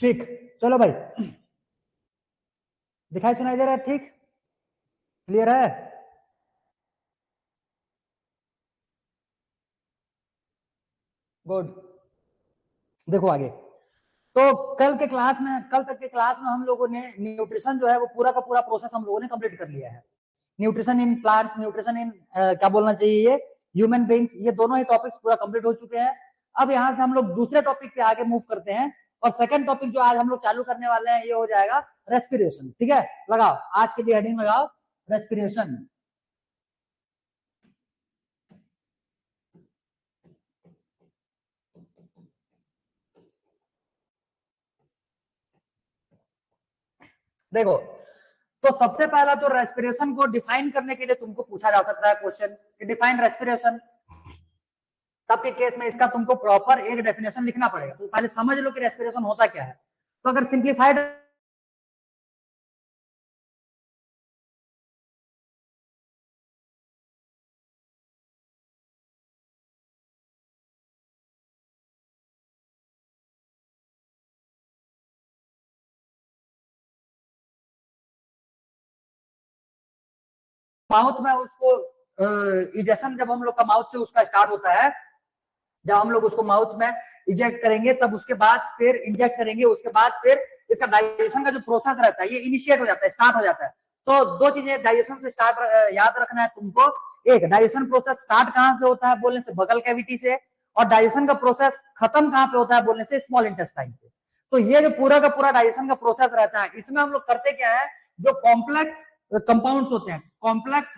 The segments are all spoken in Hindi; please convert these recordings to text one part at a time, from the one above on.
ठीक, चलो भाई, दिखाई सुनाई दे रहा है? ठीक, क्लियर है? गुड। देखो आगे, तो कल तक के क्लास में हम लोगों ने न्यूट्रिशन जो है वो पूरा का पूरा प्रोसेस हम लोगों ने कंप्लीट कर लिया है। Nutrition in plants, nutrition in क्या बोलना चाहिए, ये ह्यूमन बीइंग्स, ये दोनों ही टॉपिक्स पूरा कंप्लीट हो चुके हैं। अब यहाँ से हम लोग दूसरे टॉपिक पे आगे मूव करते हैं, और सेकंड टॉपिक जो आज हम लोग चालू करने वाले हैं ये हो जाएगा रेस्पिरेशन। ठीक है, लगाओ आज के लिए हेडिंग, लगाओ रेस्पिरेशन। देखो, तो सबसे पहला तो रेस्पिरेशन को डिफाइन करने के लिए तुमको पूछा जा सकता है क्वेश्चन कि डिफाइन रेस्पिरेशन। तब के केस में इसका तुमको प्रॉपर एक डेफिनेशन लिखना पड़ेगा, तो पहले समझ लो कि रेस्पिरेशन होता क्या है। तो अगर सिंप्लीफाइड माउथ में उसको इजेक्शन, जब हम लोग का माउथ से उसका स्टार्ट होता है, जब हम लोग उसको माउथ में इजेक्ट करेंगे तब उसके बाद फिर इंजेक्ट करेंगे, उसके बाद फिर इसका डाइजेशन का जो प्रोसेस रहता है ये इनिशिएट हो जाता है, स्टार्ट हो जाता है। तो दो चीजें डाइजेशन से स्टार्ट याद रखना है तुमको। एक, डाइजेशन प्रोसेस स्टार्ट कहां से होता है बोलने से बगल कैविटी से, और डाइजेशन का प्रोसेस खत्म कहां पे होता है बोलने से स्मॉल इंटेस्टाइन पे। तो ये जो पूरा का पूरा डाइजेशन का प्रोसेस रहता है, इसमें हम लोग करते क्या है, जो कॉम्प्लेक्स कंपाउंड्स होते हैं, कॉम्प्लेक्स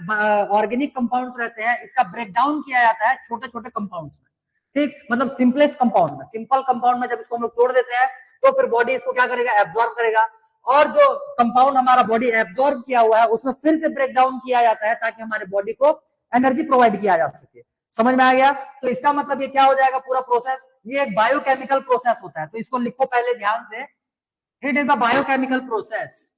ऑर्गेनिक कंपाउंड्स रहते हैं, इसका ब्रेक डाउन किया जाता है छोटे छोटे कंपाउंड्स में। ठीक, मतलब सिंपलेस्ट कंपाउंड में, सिंपल कंपाउंड में जब इसको हम लोग तोड़ देते हैं तो फिर बॉडी इसको क्या करेगा, एब्जॉर्ब करेगा। और जो कंपाउंड हमारा बॉडी एब्जॉर्ब किया हुआ है उसमें फिर से ब्रेक डाउन किया जाता है ताकि हमारे बॉडी को एनर्जी प्रोवाइड किया जा सके। समझ में आ गया? तो इसका मतलब ये क्या हो जाएगा, पूरा प्रोसेस ये एक बायोकेमिकल प्रोसेस होता है। तो इसको लिखो पहले ध्यान से, it is a biochemical process.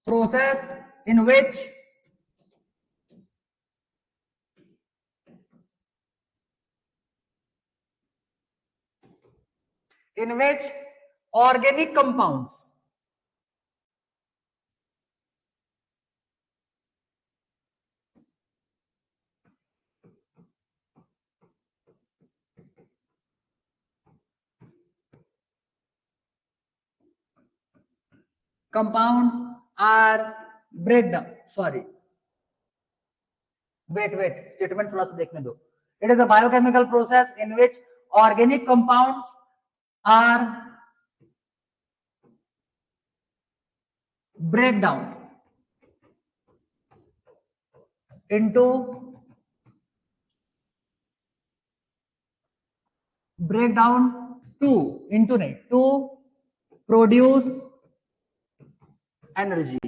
Process in which organic compounds are breakdown, sorry, wait, statement थोड़ा सा देखने दो। It is a biochemical process in which organic compounds are break down into to produce energy.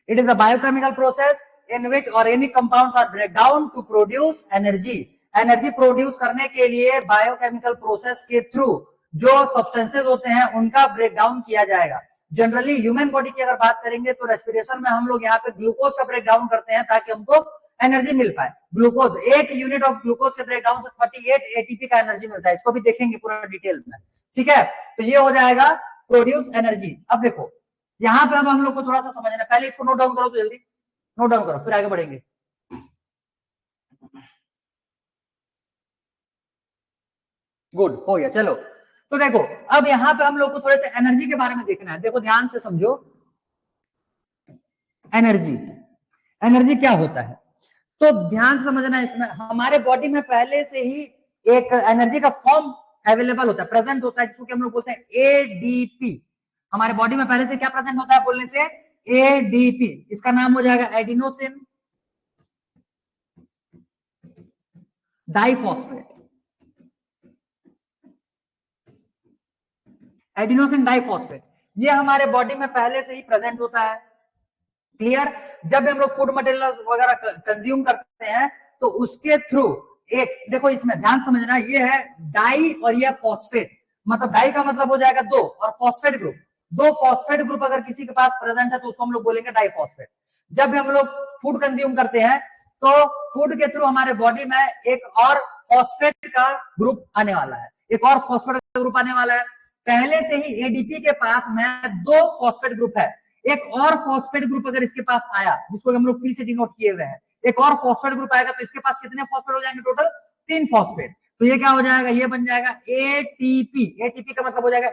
It is a biochemical process in which organic compounds are break down to produce energy. Energy produce करने के लिए बायोकेमिकल प्रोसेस के थ्रू जो सब्सटेंसेस होते हैं उनका ब्रेक डाउन किया जाएगा। जनरली ह्यूमन बॉडी की अगर बात करेंगे तो रेस्पिरेशन में हम लोग यहाँ पे ग्लूकोज का ब्रेक डाउन करते हैं ताकि हमको एनर्जी मिल पाए। ग्लूकोज, एक यूनिट ऑफ ग्लूकोज के ब्रेक डाउन से 38 एटीपी का एनर्जी मिलता है। इसको भी देखेंगे पूरा डिटेल में, ठीक है। तो ये हो जाएगा प्रोड्यूस एनर्जी। अब देखो यहाँ पे अब हम लोग को थोड़ा सा समझना, पहले इसको नोट डाउन करो, तो जल्दी नोट डाउन करो फिर आगे बढ़ेंगे। गुड, हो गया, चलो। तो देखो अब यहाँ पे हम लोग को थोड़े से एनर्जी के बारे में देखना है। देखो ध्यान से समझो, एनर्जी, एनर्जी क्या होता है तो ध्यान से समझना। इसमें हमारे बॉडी में पहले से ही एक एनर्जी का फॉर्म अवेलेबल होता है, प्रेजेंट होता है, जिसको हम लोग बोलते हैं एडीपी। हमारे बॉडी में पहले से क्या प्रेजेंट होता है बोलने से, एडीपी। इसका नाम हो जाएगा एडिनोसिन डाइफॉस्फेट। एडिनोसिन डाइफॉस्फेट ये हमारे बॉडी में पहले से ही प्रेजेंट होता है। क्लियर? जब हम लोग फूड मटेरियल वगैरह कंज्यूम करते हैं तो उसके थ्रू एक, देखो इसमें ध्यान समझना, ये है डाई और ये फॉस्फेट। मतलब डाई का मतलब हो जाएगा दो और फॉस्फेट ग्रुप। दो फॉस्फेट ग्रुप अगर किसी के पास प्रेजेंट है तो उसको हम लोग बोलेंगे डाइफॉस्फेट। जब भी हम लोग फूड कंज्यूम करते हैं तो फूड के थ्रू हमारे बॉडी में एक और फॉस्फेट का ग्रुप आने वाला है, एक और फॉस्फेट का ग्रुप आने वाला है। पहले से ही एडीपी के पास में दो फॉस्फेट ग्रुप है, एक और फॉस्फेट ग्रुप अगर इसके पास आया जिसको हम लोग पी से डिनोट किए हुए हैं, एक और फॉस्फेट ग्रुप आएगा तो इसके पास कितने फॉस्फेट हो जाएंगे टोटल? 3 फॉस्फेट। तो ये क्या हो जाएगा? ये बन जाएगा एटीपी। एटीपी का मतलब हो जाएगा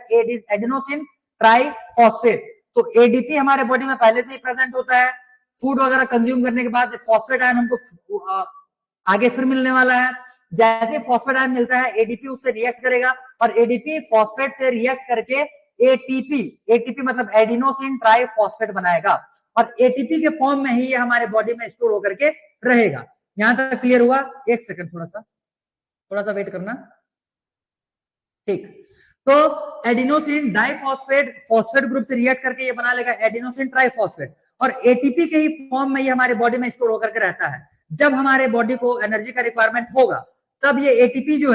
एडिनोसिन ट्राइफॉस्फेट। तो एडीपी हमारे बॉडी में पहले से ही प्रेजेंट होता है, फूड वगैरह कंज्यूम करने के बाद फॉस्फेट आयन हमको आगे फिर मिलने वाला है। जैसे फॉस्फेट आयन मिलता है एडीपी उससे रिएक्ट करेगा और एडीपी फॉस्फेट से रिएक्ट करके एटीपी, एटीपी मतलब एडिनोसिन ट्राइफॉस्फेट बनाएगा और एटीपी के फॉर्म में ही ये हमारे बॉडी में स्टोर होकर के रहेगा। यहां तक क्लियर हुआ? एक सेकंड, थोड़ा सा वेट करना। ठीक, तो एडिनोसिन डाइफॉस्फेट फॉस्फेट ग्रुप से रिएक्ट करके ये बना लेगा एडिनोसिन ट्राइफॉस्फेट और एटीपी के ही फॉर्म में ये हमारे बॉडी में स्टोर होकर के रहता है। जब हमारे बॉडी को एनर्जी का रिक्वायरमेंट होगा तब ये एटीपी जो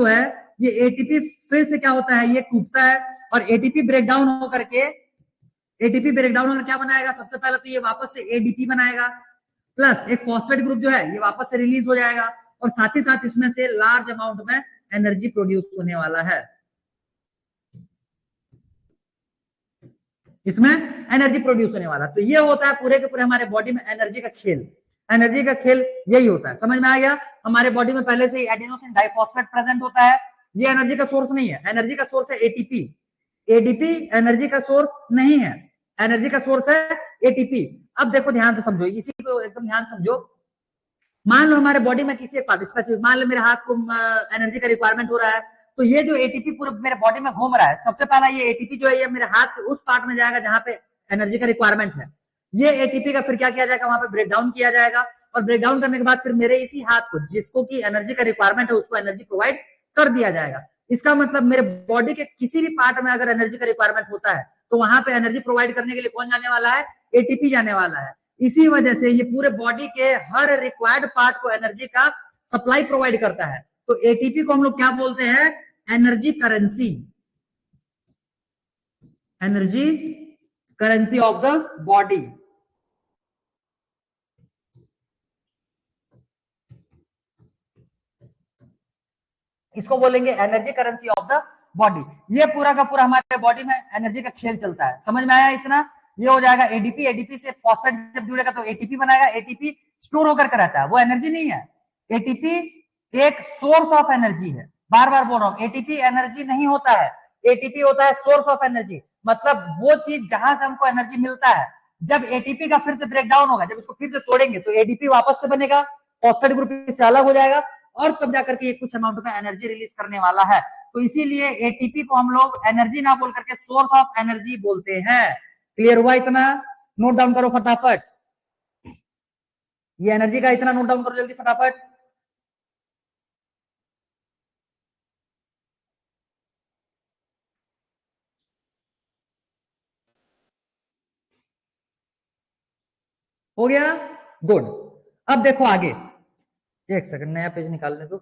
है ये एटीपी फिर से क्या होता है? ये टूटता है और एटीपी ब्रेक डाउन होकर क्या बनाएगा? सबसे पहले तो ये वापस से एडीपी बनाएगा प्लस एक फॉस्फेट ग्रुप जो है ये वापस से रिलीज हो जाएगा और साथ ही साथ इसमें से लार्ज अमाउंट में एनर्जी प्रोड्यूस होने वाला है। इसमें एनर्जी प्रोड्यूस होने वाला। तो ये होता है पूरे के पूरे हमारे बॉडी में एनर्जी का खेल। एनर्जी का खेल यही होता है, समझ में आ गया? हमारे बॉडी में पहले से ही एडिनोसिन डाइफॉस्फेट प्रेजेंट होता है। ये एनर्जी का सोर्स नहीं है, एनर्जी का सोर्स है एटीपी। एडीपी एनर्जी का सोर्स नहीं है, एनर्जी का सोर्स है एटीपी। अब देखो ध्यान से समझो, इसी को एकदम ध्यान समझो। मान लो हमारे बॉडी में किसी एक पार्ट स्पेसिफिक, मान लो मेरे हाथ को एनर्जी का रिक्वायरमेंट हो रहा है, तो ये जो एटीपी पूरे मेरे बॉडी में घूम रहा है, सबसे पहला ये एटीपी जो है ये मेरे हाथ के उस पार्ट में जाएगा जहां पे एनर्जी का रिक्वायरमेंट है। ये एटीपी का फिर क्या किया जाएगा? वहां पे ब्रेक डाउन किया जाएगा और ब्रेक डाउन करने के बाद फिर मेरे इसी हाथ को जिसको की एनर्जी का रिक्वायरमेंट है उसको एनर्जी प्रोवाइड कर दिया जाएगा। इसका मतलब मेरे बॉडी के किसी भी पार्ट में अगर एनर्जी का रिक्वायरमेंट होता है तो वहां पे एनर्जी प्रोवाइड करने के लिए कौन जाने वाला है? एटीपी जाने वाला है। इसी वजह से ये पूरे बॉडी के हर रिक्वायर्ड पार्ट को एनर्जी का सप्लाई प्रोवाइड करता है। तो एटीपी को हम लोग क्या बोलते हैं? Energy currency, energy currency of the body. इसको बोलेंगे energy currency of the body. ये पूरा का पूरा हमारे बॉडी में एनर्जी का खेल चलता है, समझ में आया इतना? ये हो जाएगा एडीपी, एडीपी से फॉस्फेट जब जुड़ेगा तो एटीपी बनाएगा, एटीपी स्टोर होकर के रहता है, वो एनर्जी नहीं है। एटीपी एक सोर्स ऑफ एनर्जी है, बार बार बोल रहा हूं, एटीपी एनर्जी नहीं होता है, एटीपी होता है सोर्स ऑफ एनर्जी। मतलब वो चीज जहां से हमको एनर्जी मिलता है, जब एटीपी का फिर से ब्रेक डाउन होगा, जब इसको फिर से तोड़ेंगे तो एडीपी वापस से बनेगा, फॉस्फेट ग्रुप से अलग हो जाएगा और तब जाकर के ये कुछ अमाउंट में एनर्जी रिलीज करने वाला है। तो इसीलिए एटीपी को हम लोग एनर्जी ना बोल करके सोर्स ऑफ एनर्जी बोलते हैं। क्लियर हुआ इतना? नोट डाउन करो फटाफट, ये एनर्जी का इतना नोट डाउन करो जल्दी फटाफट। हो गया? गुड। अब देखो आगे, एक सेकंड नया पेज निकालने दो।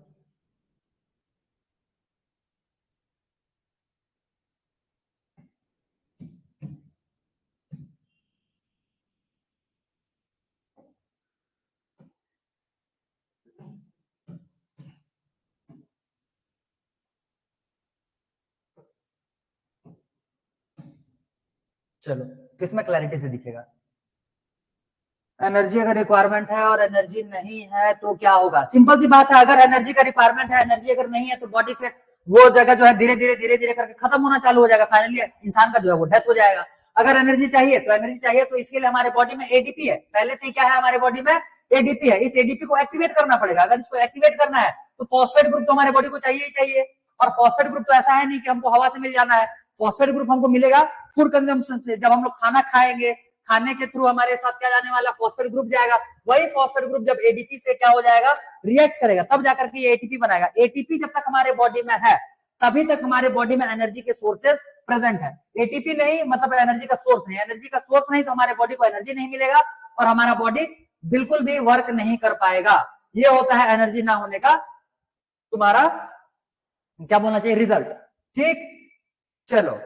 चलो किसमें क्लैरिटी से दिखेगा? एनर्जी अगर रिक्वायरमेंट है और एनर्जी नहीं है तो क्या होगा? सिंपल सी बात है, अगर एनर्जी का रिक्वायरमेंट है, एनर्जी अगर नहीं है तो बॉडी फिर वो जगह जो है धीरे धीरे करके खत्म होना चालू हो जाएगा, फाइनली इंसान का जो है वो डेथ हो जाएगा। अगर एनर्जी चाहिए तो इसके लिए हमारे बॉडी में एडीपी है, पहले से क्या है हमारे बॉडी में? एडीपी है। इस एडीपी को एक्टिवेट करना पड़ेगा। अगर इसको एक्टिवेट करना है तो फॉस्फेट ग्रुप तो हमारे बॉडी को चाहिए ही चाहिए, और फॉस्फेट ग्रुप तो ऐसा है नहीं कि हमको हवा से मिल जाना है, फॉस्फेट ग्रुप हमको मिलेगा फूड कंजम्पशन से। जब हम लोग खाना खाएंगे, खाने के थ्रू हमारे साथ क्या जाने वाला? फॉस्फेट ग्रुप जाएगा। वही फॉस्फेट ग्रुप जब एडीपी से क्या हो जाएगा? रिएक्ट करेगा, तब जाकर के ये एटीपी बनाएगा। एटीपी जब तक हमारे बॉडी में है तभी तक हमारे बॉडी में एनर्जी के सोर्सेस प्रेजेंट है। एटीपी नहीं मतलब एनर्जी का सोर्स नहीं, एनर्जी का सोर्स नहीं तो हमारे बॉडी को एनर्जी नहीं मिलेगा और हमारा बॉडी बिल्कुल भी वर्क नहीं कर पाएगा। ये होता है एनर्जी ना होने का तुम्हारा क्या बोलना चाहिए? रिजल्ट। ठीक, चलो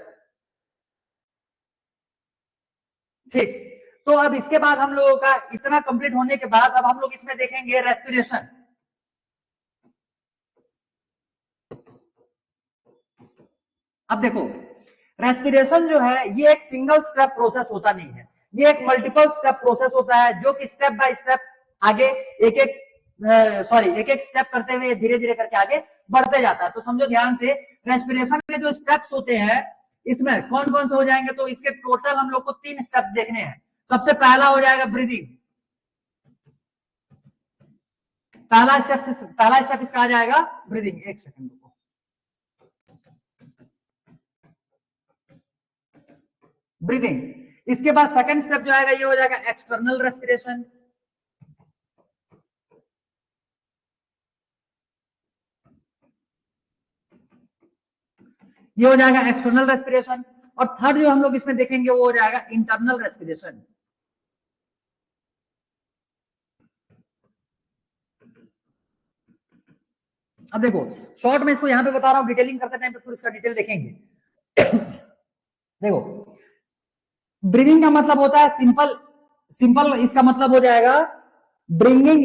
ठीक, तो अब इसके बाद हम लोगों का इतना कंप्लीट होने के बाद अब हम लोग इसमें देखेंगे रेस्पिरेशन। अब देखो, रेस्पिरेशन जो है ये एक सिंगल स्टेप प्रोसेस होता नहीं है, ये एक मल्टीपल स्टेप प्रोसेस होता है, जो कि स्टेप बाय स्टेप आगे एक एक स्टेप करते हुए धीरे धीरे करके आगे बढ़ते जाता है। तो समझो ध्यान से, रेस्पिरेशन के जो स्टेप्स होते हैं इसमें कौन कौन से हो जाएंगे, तो इसके टोटल हम लोग को 3 स्टेप्स देखने हैं। सबसे पहला हो जाएगा ब्रीदिंग। पहला स्टेप इसका आ जाएगा ब्रीदिंग। एक सेकंड रुको, ब्रीदिंग। इसके बाद सेकंड स्टेप जो आएगा ये हो जाएगा एक्सटर्नल रेस्पिरेशन। ये हो जाएगा एक्सटर्नल रेस्पिरेशन। और थर्ड जो हम लोग इसमें देखेंगे वो हो जाएगा इंटरनल रेस्पिरेशन। अब देखो, शॉर्ट में इसको यहां पे बता रहा हूं, डिटेलिंग करते टाइम पे फिर इसका डिटेल देखेंगे। देखो, ब्रीदिंग का मतलब होता है सिंपल, इसका मतलब हो जाएगा bringing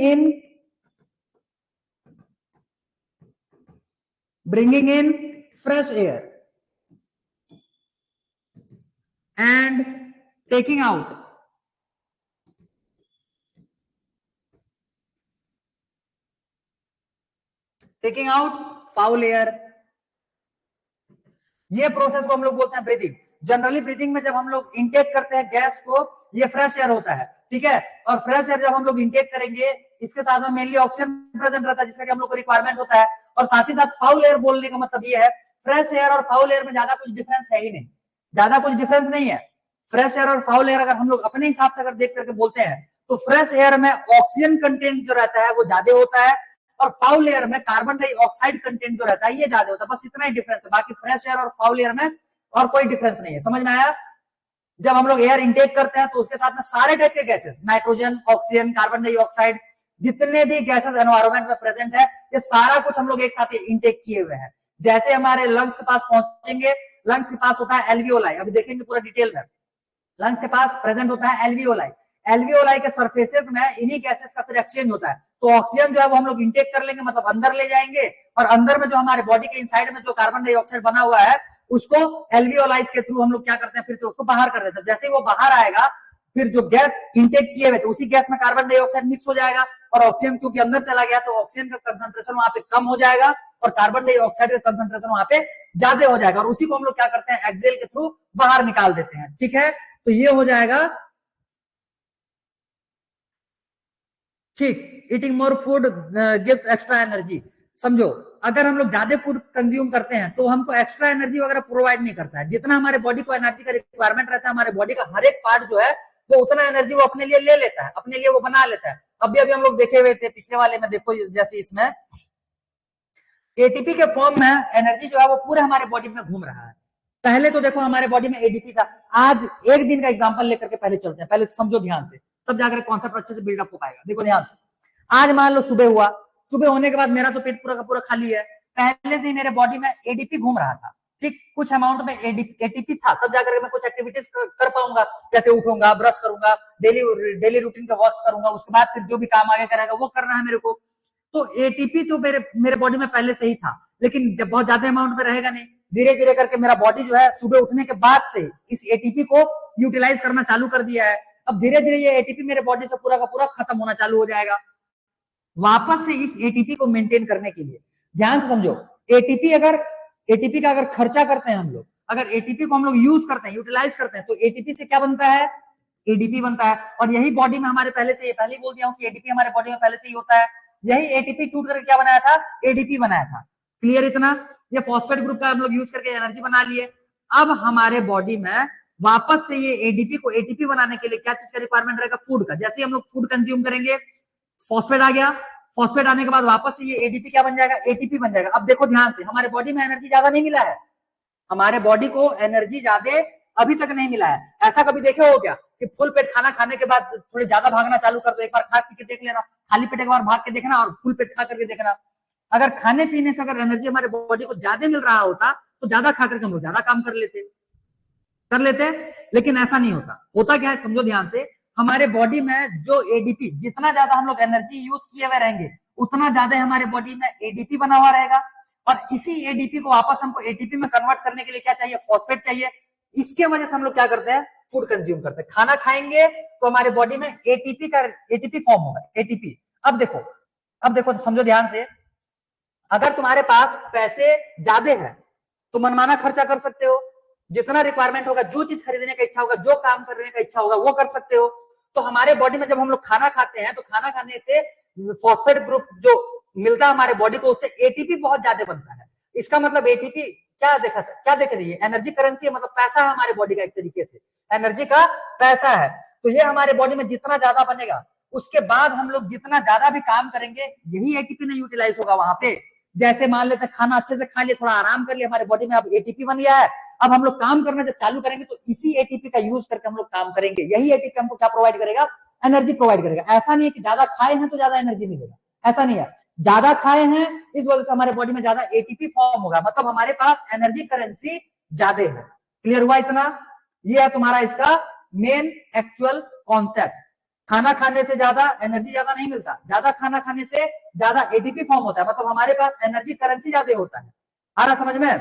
in fresh air and taking out foul air। ये प्रोसेस को हम लोग बोलते हैं ब्रीदिंग। जनरली ब्रीदिंग में जब हम लोग इंटेक करते हैं गैस को, ये फ्रेश एयर होता है, ठीक है। और फ्रेश एयर जब हम लोग इंटेक करेंगे, इसके साथ में मेनली ऑक्सीजन प्रेजेंट रहता है, जिसका कि हम लोग को रिक्वायरमेंट होता है। और साथ ही साथ फाउल एयर बोलने का मतलब ये है, फ्रेश एयर और फाउल एयर में ज्यादा कुछ डिफरेंस है ही नहीं, ज्यादा कुछ डिफरेंस नहीं है। फ्रेश एयर और फाउल एयर अगर हम लोग अपने हिसाब से अगर देख करके बोलते हैं, तो फ्रेश एयर में ऑक्सीजन कंटेंट जो रहता है वो ज्यादा होता है, और फाउल एयर में कार्बन डाइऑक्साइड कंटेंट जो रहता है ये ज्यादा होता है। बस इतना ही डिफरेंस है, बाकी फ्रेश एयर और फाउल एयर में और कोई डिफरेंस नहीं है। समझ में आया? जब हम लोग एयर इंटेक करते हैं तो उसके साथ में सारे टाइप के gases, nitrogen, oxygen, carbon dioxide, जितने भी गैसेस एनवायरमेंट में प्रेजेंट है, ये सारा कुछ हम लोग एक साथ इंटेक किए हुए हैं। जैसे हमारे लंग्स के पास पहुंचेंगे, लंग्स के पास होता है एल्वियोलाई, अभी देखेंगे पूरा डिटेल में। लंग्स के पास प्रेजेंट होता है एल्वियोलाई, एल्वियोलाई के सरफेसेस में इन्हीं गैसेस का फिर एक्सचेंज होता है। तो ऑक्सीजन जो है वो हम लोग इंटेक कर लेंगे, मतलब अंदर ले जाएंगे, और अंदर में जो हमारे बॉडी के इनसाइड में जो कार्बन डाइऑक्साइड बना हुआ है, उसको एल्वियोलाइज के थ्रू हम लोग क्या करते हैं, फिर से उसको बाहर कर देते हैं। जैसे ही वो बाहर आएगा, फिर जो गैस इंटेक किए हुए थे उसी गैस में कार्बन डाइऑक्साइड मिक्स हो जाएगा, और ऑक्सीजन क्योंकि अंदर चला गया तो ऑक्सीजन का कंसंट्रेशन वहां पे कम हो जाएगा, और कार्बन डाइऑक्साइड का कंसंट्रेशन वहां पे ज्यादा हो जाएगा, और उसी को हम लोग क्या करते हैं, एक्सेल के थ्रू बाहर निकाल देते हैं। ठीक है, तो ये हो जाएगा ठीक। Eating more food gives extra energy. समझो, अगर हम लोग ज्यादा फूड कंज्यूम करते हैं तो हमको एक्स्ट्रा एनर्जी वगैरह प्रोवाइड नहीं करता है। जितना हमारे बॉडी को एनर्जी का रिक्वायरमेंट रहता है, हमारे बॉडी का हर एक पार्ट जो है वो उतना एनर्जी वो अपने लिए ले लेता है, अपने लिए वो बना लेता है। अभी अभी हम लोग देखे हुए थे पिछले वाले में, देखो जैसे इसमें एटीपी के फॉर्म में एनर्जी जो है वो पूरे हमारे बॉडी में घूम रहा है। पहले तो देखो हमारे बॉडी में एडीपी था। आज एक दिन का एग्जांपल लेकर के पहले चलते हैं, पहले समझो ध्यान से, तब जाकर कॉन्सेप्ट अच्छे से बिल्डअप हो पाएगा। देखो ध्यान से, आज मान लो सुबह हुआ, सुबह होने के बाद मेरा तो पेट पूरा का पूरा खाली है, पहले से ही मेरे बॉडी में एडीपी घूम रहा था, ठीक, कुछ अमाउंट में एटीपी था, तब जाकर मैं कुछ एक्टिविटीज कर पाऊंगा, जैसे उठूंगा, ब्रश करूंगा, डेली रूटीन का वॉच करूंगा, उसके बाद फिर जो भी काम आगे करेगा वो करना है मेरे को। तो एटीपी तो मेरे बॉडी में पहले से ही था, लेकिन जब बहुत ज्यादा अमाउंट में रहेगा नहीं, धीरे धीरे करके मेरा बॉडी जो है सुबह उठने के बाद से इस एटीपी को यूटिलाइज करना चालू कर दिया है। अब धीरे धीरे ये एटीपी मेरे बॉडी से पूरा का पूरा खत्म होना चालू हो जाएगा। वापस से इस एटीपी को मेंटेन करने के लिए ध्यान से समझो, एटीपी का अगर खर्चा करते हैं हम लोग, अगर एटीपी को हम लोग यूज करते हैं, यूटिलाइज करते हैं, तो एटीपी से क्या बनता है, एडीपी बनता है। और यही बॉडी में हमारे पहले से, पहले बोल दिया हूं कि एडीपी हमारे बॉडी में पहले से ही होता है। यही एटीपी टूट करके क्या बनाया था, एडीपी बनाया था। क्लियर इतना? ये फॉस्फेट ग्रुप का हम लोग यूज करके एनर्जी बना लिए। अब हमारे बॉडी में वापस से ये एडीपी को एटीपी बनाने के लिए क्या चीज का रिक्वायरमेंट रहेगा, फूड का। जैसे हम लोग फूड कंज्यूम करेंगे, फॉस्फेट आ गया, फॉस्फेट आने के बाद वापस से ये एडीपी क्या बन जाएगा, एटीपी बन जाएगा। अब देखो ध्यान से, हमारे बॉडी में एनर्जी ज्यादा नहीं मिला है, हमारे बॉडी को एनर्जी ज्यादा अभी तक नहीं मिला है। ऐसा कभी देखे हो क्या कि फुल पेट खाना खाने के बाद थोड़े ज्यादा भागना चालू कर दो? एक बार खा पी के देख लेना, खाली पेट एक बार भाग के देखना और फुल पेट खा करके देखना। अगर खाने पीने से अगर एनर्जी हमारे बॉडी को ज्यादा मिल रहा होता तो ज्यादा खा करके हम लोग ज्यादा काम कर लेते। कर लेते हैं, लेकिन ऐसा नहीं होता। होता क्या है, समझो ध्यान से, हमारे बॉडी में जो एडीपी, जितना ज्यादा हम लोग एनर्जी यूज किए हुए रहेंगे उतना ज्यादा हमारे बॉडी में एडीपी बना हुआ रहेगा, और इसी एडीपी को वापस हमको एटीपी में कन्वर्ट करने के लिए क्या चाहिए, फॉस्फेट चाहिए। इसके वजह से हम लोग क्या करते हैं, फूड कंज्यूम करते हैं। खाना खाएंगे तो हमारे बॉडी में एटीपी फॉर्म होगा, एटीपी। अब देखो तो समझो ध्यान से, अगर तुम्हारे पास पैसे ज्यादा है तो मनमाना खर्चा कर सकते हो, जितना रिक्वायरमेंट होगा, जो चीज खरीदने का इच्छा होगा, जो काम करने का इच्छा होगा वो कर सकते हो। तो हमारे बॉडी में जब हम लोग खाना खाते हैं तो खाना खाने से फॉस्फेट ग्रुप जो मिलता है हमारे बॉडी को, उससे एटीपी बहुत ज्यादा बनता है। इसका मतलब एटीपी क्या देख रही है, एनर्जी करेंसी है, मतलब पैसा है हमारे बॉडी का, एक तरीके से एनर्जी का पैसा है। तो ये हमारे बॉडी में जितना ज्यादा बनेगा, उसके बाद हम लोग जितना ज्यादा भी काम करेंगे, यही एटीपी में यूटिलाइज होगा वहां पे। जैसे मान लेते हैं खाना अच्छे से खा लिया, थोड़ा आराम कर लिया, हमारे बॉडी में अब एटीपी बन गया है। अब हम लोग काम करना जब चालू करेंगे तो इसी एटीपी का यूज करके हम लोग काम करेंगे। यही एटीपी हमको क्या प्रोवाइड करेगा, एनर्जी प्रोवाइड करेगा। ऐसा नहीं है कि ज्यादा खाए हैं तो ज्यादा एनर्जी मिलेगा, ऐसा नहीं है। ज्यादा खाए हैं इस वजह से हमारे बॉडी में ज्यादा एटीपी फॉर्म होगा, मतलब हमारे पास एनर्जी करेंसी ज्यादा है। क्लियर हुआ इतना? ये है तुम्हारा इसका मेन एक्चुअल कॉन्सेप्ट। खाना खाने से ज्यादा एनर्जी ज्यादा नहीं मिलता, ज्यादा खाना खाने से ज्यादा एटीपी फॉर्म होता है, मतलब हमारे पास एनर्जी करेंसी ज्यादा होता है। आ रहा समझ में?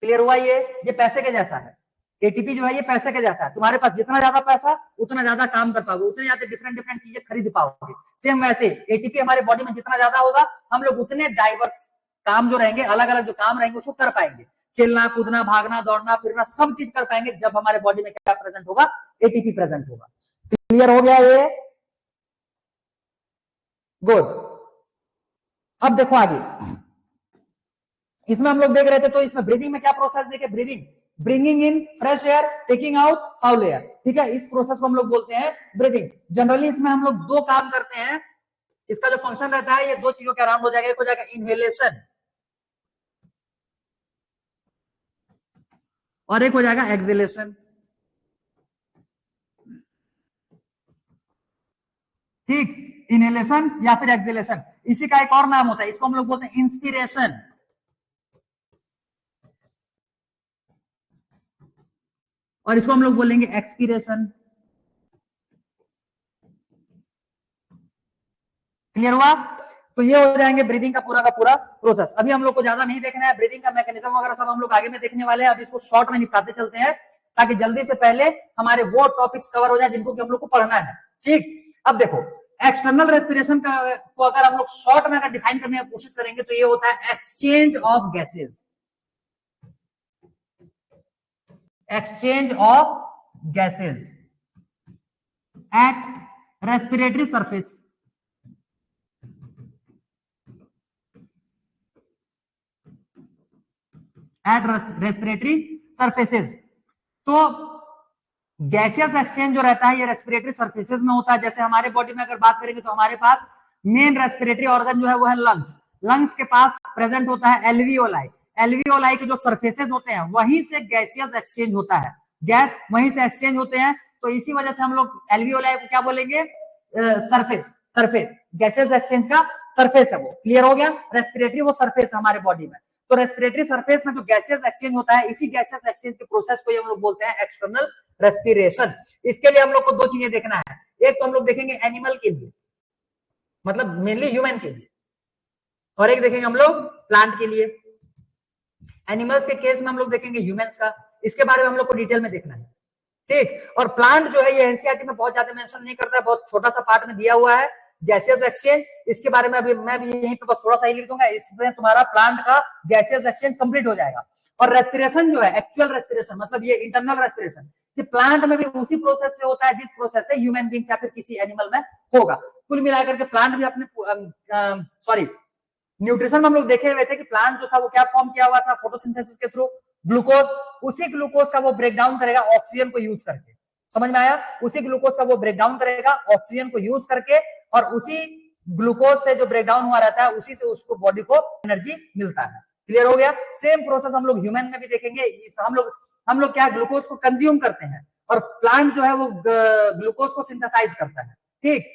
क्लियर हुआ? ये पैसे के जैसा है, एटीपी जो है ये पैसे के जैसा है। तुम्हारे पास जितना ज्यादा पैसा उतना ज्यादा काम कर पाओगे, उतने ज्यादा डिफरेंट डिफरेंट चीजें खरीद पाओगे। सेम वैसे एटीपी हमारे बॉडी में जितना ज्यादा होगा, हम लोग उतने डाइवर्स काम जो रहेंगे, अलग अलग जो काम रहेंगे उसको कर पाएंगे। खेलना कूदना भागना दौड़ना फिरना सब चीज कर पाएंगे जब हमारे बॉडी में क्या प्रेजेंट होगा, एटीपी प्रेजेंट होगा। क्लियर हो गया ये? गुड। अब देखो आगे, इसमें हम लोग देख रहे थे, तो इसमें ब्रीदिंग में क्या प्रोसेस देखे, bringing in fresh air, taking out foul air, ठीक है, इस प्रोसेस को हम लोग बोलते हैं ब्रीदिंग। जनरली इसमें हम लोग दो काम करते हैं, इसका जो फंक्शन रहता है ये दो चीजों के अराउंड हो जाएगा। एक हो जाएगा इनहेलेशन और एक हो जाएगा एक्सहेलेशन। ठीक, इनहेलेशन या फिर एक्सहेलेशन। इसी का एक और नाम होता है, इसको हम लोग बोलते हैं इंस्पिरेशन, और इसको हम लोग बोलेंगे एक्सपीरेशन। क्लियर हुआ? तो ये हो जाएंगे ब्रीदिंग का पूरा प्रोसेस। अभी हम लोग को ज्यादा नहीं देखना है, ब्रीदिंग का मैकेनिज्म वगैरह सब हम लोग आगे में देखने वाले हैं। अब इसको शॉर्ट में निपटाते चलते हैं ताकि जल्दी से पहले हमारे वो टॉपिक्स कवर हो जाए जिनको कि हम लोग को पढ़ना है। ठीक, अब देखो एक्सटर्नल रेस्पिरेशन का को अगर हम लोग शॉर्ट में अगर डिफाइन करने की कोशिश करेंगे तो ये होता है exchange of gases, exchange of gases at respiratory surface, at respiratory surfaces. तो गैसियस एक्सचेंज जो रहता है ये रेस्पिरेटरी सरफेसेस में होता है। जैसे हमारे बॉडी में अगर बात करेंगे तो हमारे पास मेन रेस्पिरेटरी ऑर्गन जो है वो है लंग्स। लंग्स के पास प्रेजेंट होता है एल्वियोलाई। एल्वियोलाई के जो सरफेसेस होते हैं वहीं से गैसियस एक्सचेंज होता है, गैस वहीं से एक्सचेंज होते हैं। तो इसी वजह से हम लोग एल्वियोलाई को क्या बोलेंगे, सरफेस। सरफेस गैसियस एक्सचेंज का सरफेस है वो। क्लियर हो गया? रेस्पिरेटरी वो सरफेस है हमारे बॉडी में। तो रेस्पिरेटरी सरफेस में जो गैसियस एक्सचेंज होता है, इसी गैसियस एक्सचेंज के प्रोसेस को हम लोग बोलते हैं एक्सटर्नल रेस्पिरेशन। इसके लिए हम लोग को दो चीजें देखना है, एक तो हम लोग देखेंगे एनिमल के लिए, मतलब मेनली ह्यूमन के लिए, और एक देखेंगे हम लोग प्लांट के लिए। एनिमल्स के केस में हम लोग देखेंगे ह्यूमंस का, इसके बारे में हम लोग को डिटेल में देखना है। ठीक, और प्लांट जो है ये एनसीईआरटी में बहुत ज्यादा मेंशन नहीं करता है, बहुत छोटा सा पार्ट में दिया हुआ है गैसियस एक्सचेंज। इसके बारे में अभी मैं भी यहीं पे बस थोड़ा सा ही लिख दूंगा, इसमें तुम्हारा प्लांट का गैसियस एक्सचेंज कंप्लीट हो जाएगा। और रेस्पिरेशन जो है एक्चुअल रेस्पिरेशन, मतलब ये इंटरनल रेस्पिरेशन, कि प्लांट में भी उसी प्रोसेस से होता है जिस प्रोसेस से ह्यूमन बींग्स या फिर किसी एनिमल में होगा। कुल मिलाकर के प्लांट भी अपने न्यूट्रिशन में हम लोग देखे हुए थे कि प्लांट जो था वो क्या फॉर्म किया हुआ था, फोटोसिंथेसिस के थ्रू ग्लूकोज। उसी ग्लूकोज का वो ब्रेक डाउन करेगा ऑक्सीजन को यूज करके। समझ में आया? उसी ग्लूकोज का वो ब्रेक डाउन करेगा ऑक्सीजन को यूज करके, और उसी ग्लूकोज से जो ब्रेक डाउन हुआ रहता है उसी से उसको बॉडी को एनर्जी मिलता है। क्लियर हो गया? सेम प्रोसेस हम लोग ह्यूमन में भी देखेंगे। हम लोग क्या ग्लूकोज को कंज्यूम करते हैं और प्लांट जो है वो ग्लूकोज को सिंथेसाइज करता है। ठीक,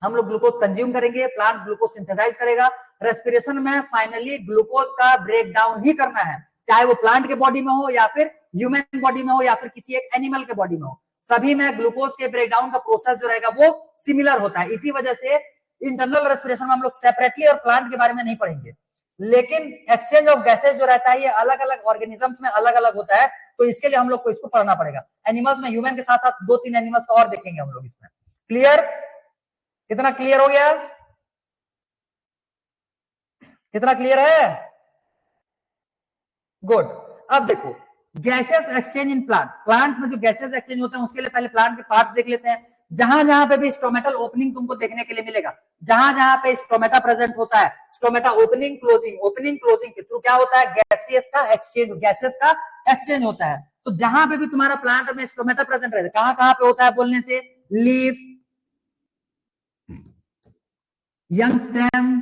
हम लोग ग्लूकोज कंज्यूम करेंगे, प्लांट ग्लूकोज सिंथेसाइज करेगा। रेस्पिरेशन में फाइनली ग्लूकोज का ब्रेक डाउन ही करना है, चाहे वो प्लांट के बॉडी में हो या फिर ह्यूमन बॉडी में हो या फिर किसी एक एनिमल के बॉडी में हो, सभी में ग्लूकोज के ब्रेकडाउन का प्रोसेस जो रहेगा वो सिमिलर होता है। इसी वजह से इंटरनल रेस्पिरेशन में हम लोग सेपरेटली और प्लांट के बारे में नहीं पढ़ेंगे, लेकिन एक्सचेंज ऑफ गैसेज जो रहता है ये अलग अलग ऑर्गेनिजम्स में अलग अलग होता है, तो इसके लिए हम लोग को इसको पढ़ना पड़ेगा। एनिमल्स में ह्यूमन के साथ साथ 2-3 एनिमल्स का और देखेंगे हम लोग इसमें। क्लियर? इतना क्लियर हो गया? इतना क्लियर है? गुड। अब देखो gases exchange in plant, plants में जो गैसेस एक्सचेंज होते हैं उसके लिए पहले प्लांट के पार्ट्स देख लेते हैं। जहां जहां पे भी स्टोमेटल ओपनिंग तुमको देखने के लिए मिलेगा, जहां जहां पे स्टोमेटा प्रेजेंट होता है, स्टोमेटा ओपनिंग क्लोजिंग के थ्रू क्या होता है, गैसेस का एक्सचेंज होता है। तो जहां पे भी तुम्हारा प्लांट में स्टोमेटा प्रेजेंट रहता है, कहां कहां पे होता है बोलने से, लीफ, यंग स्टेम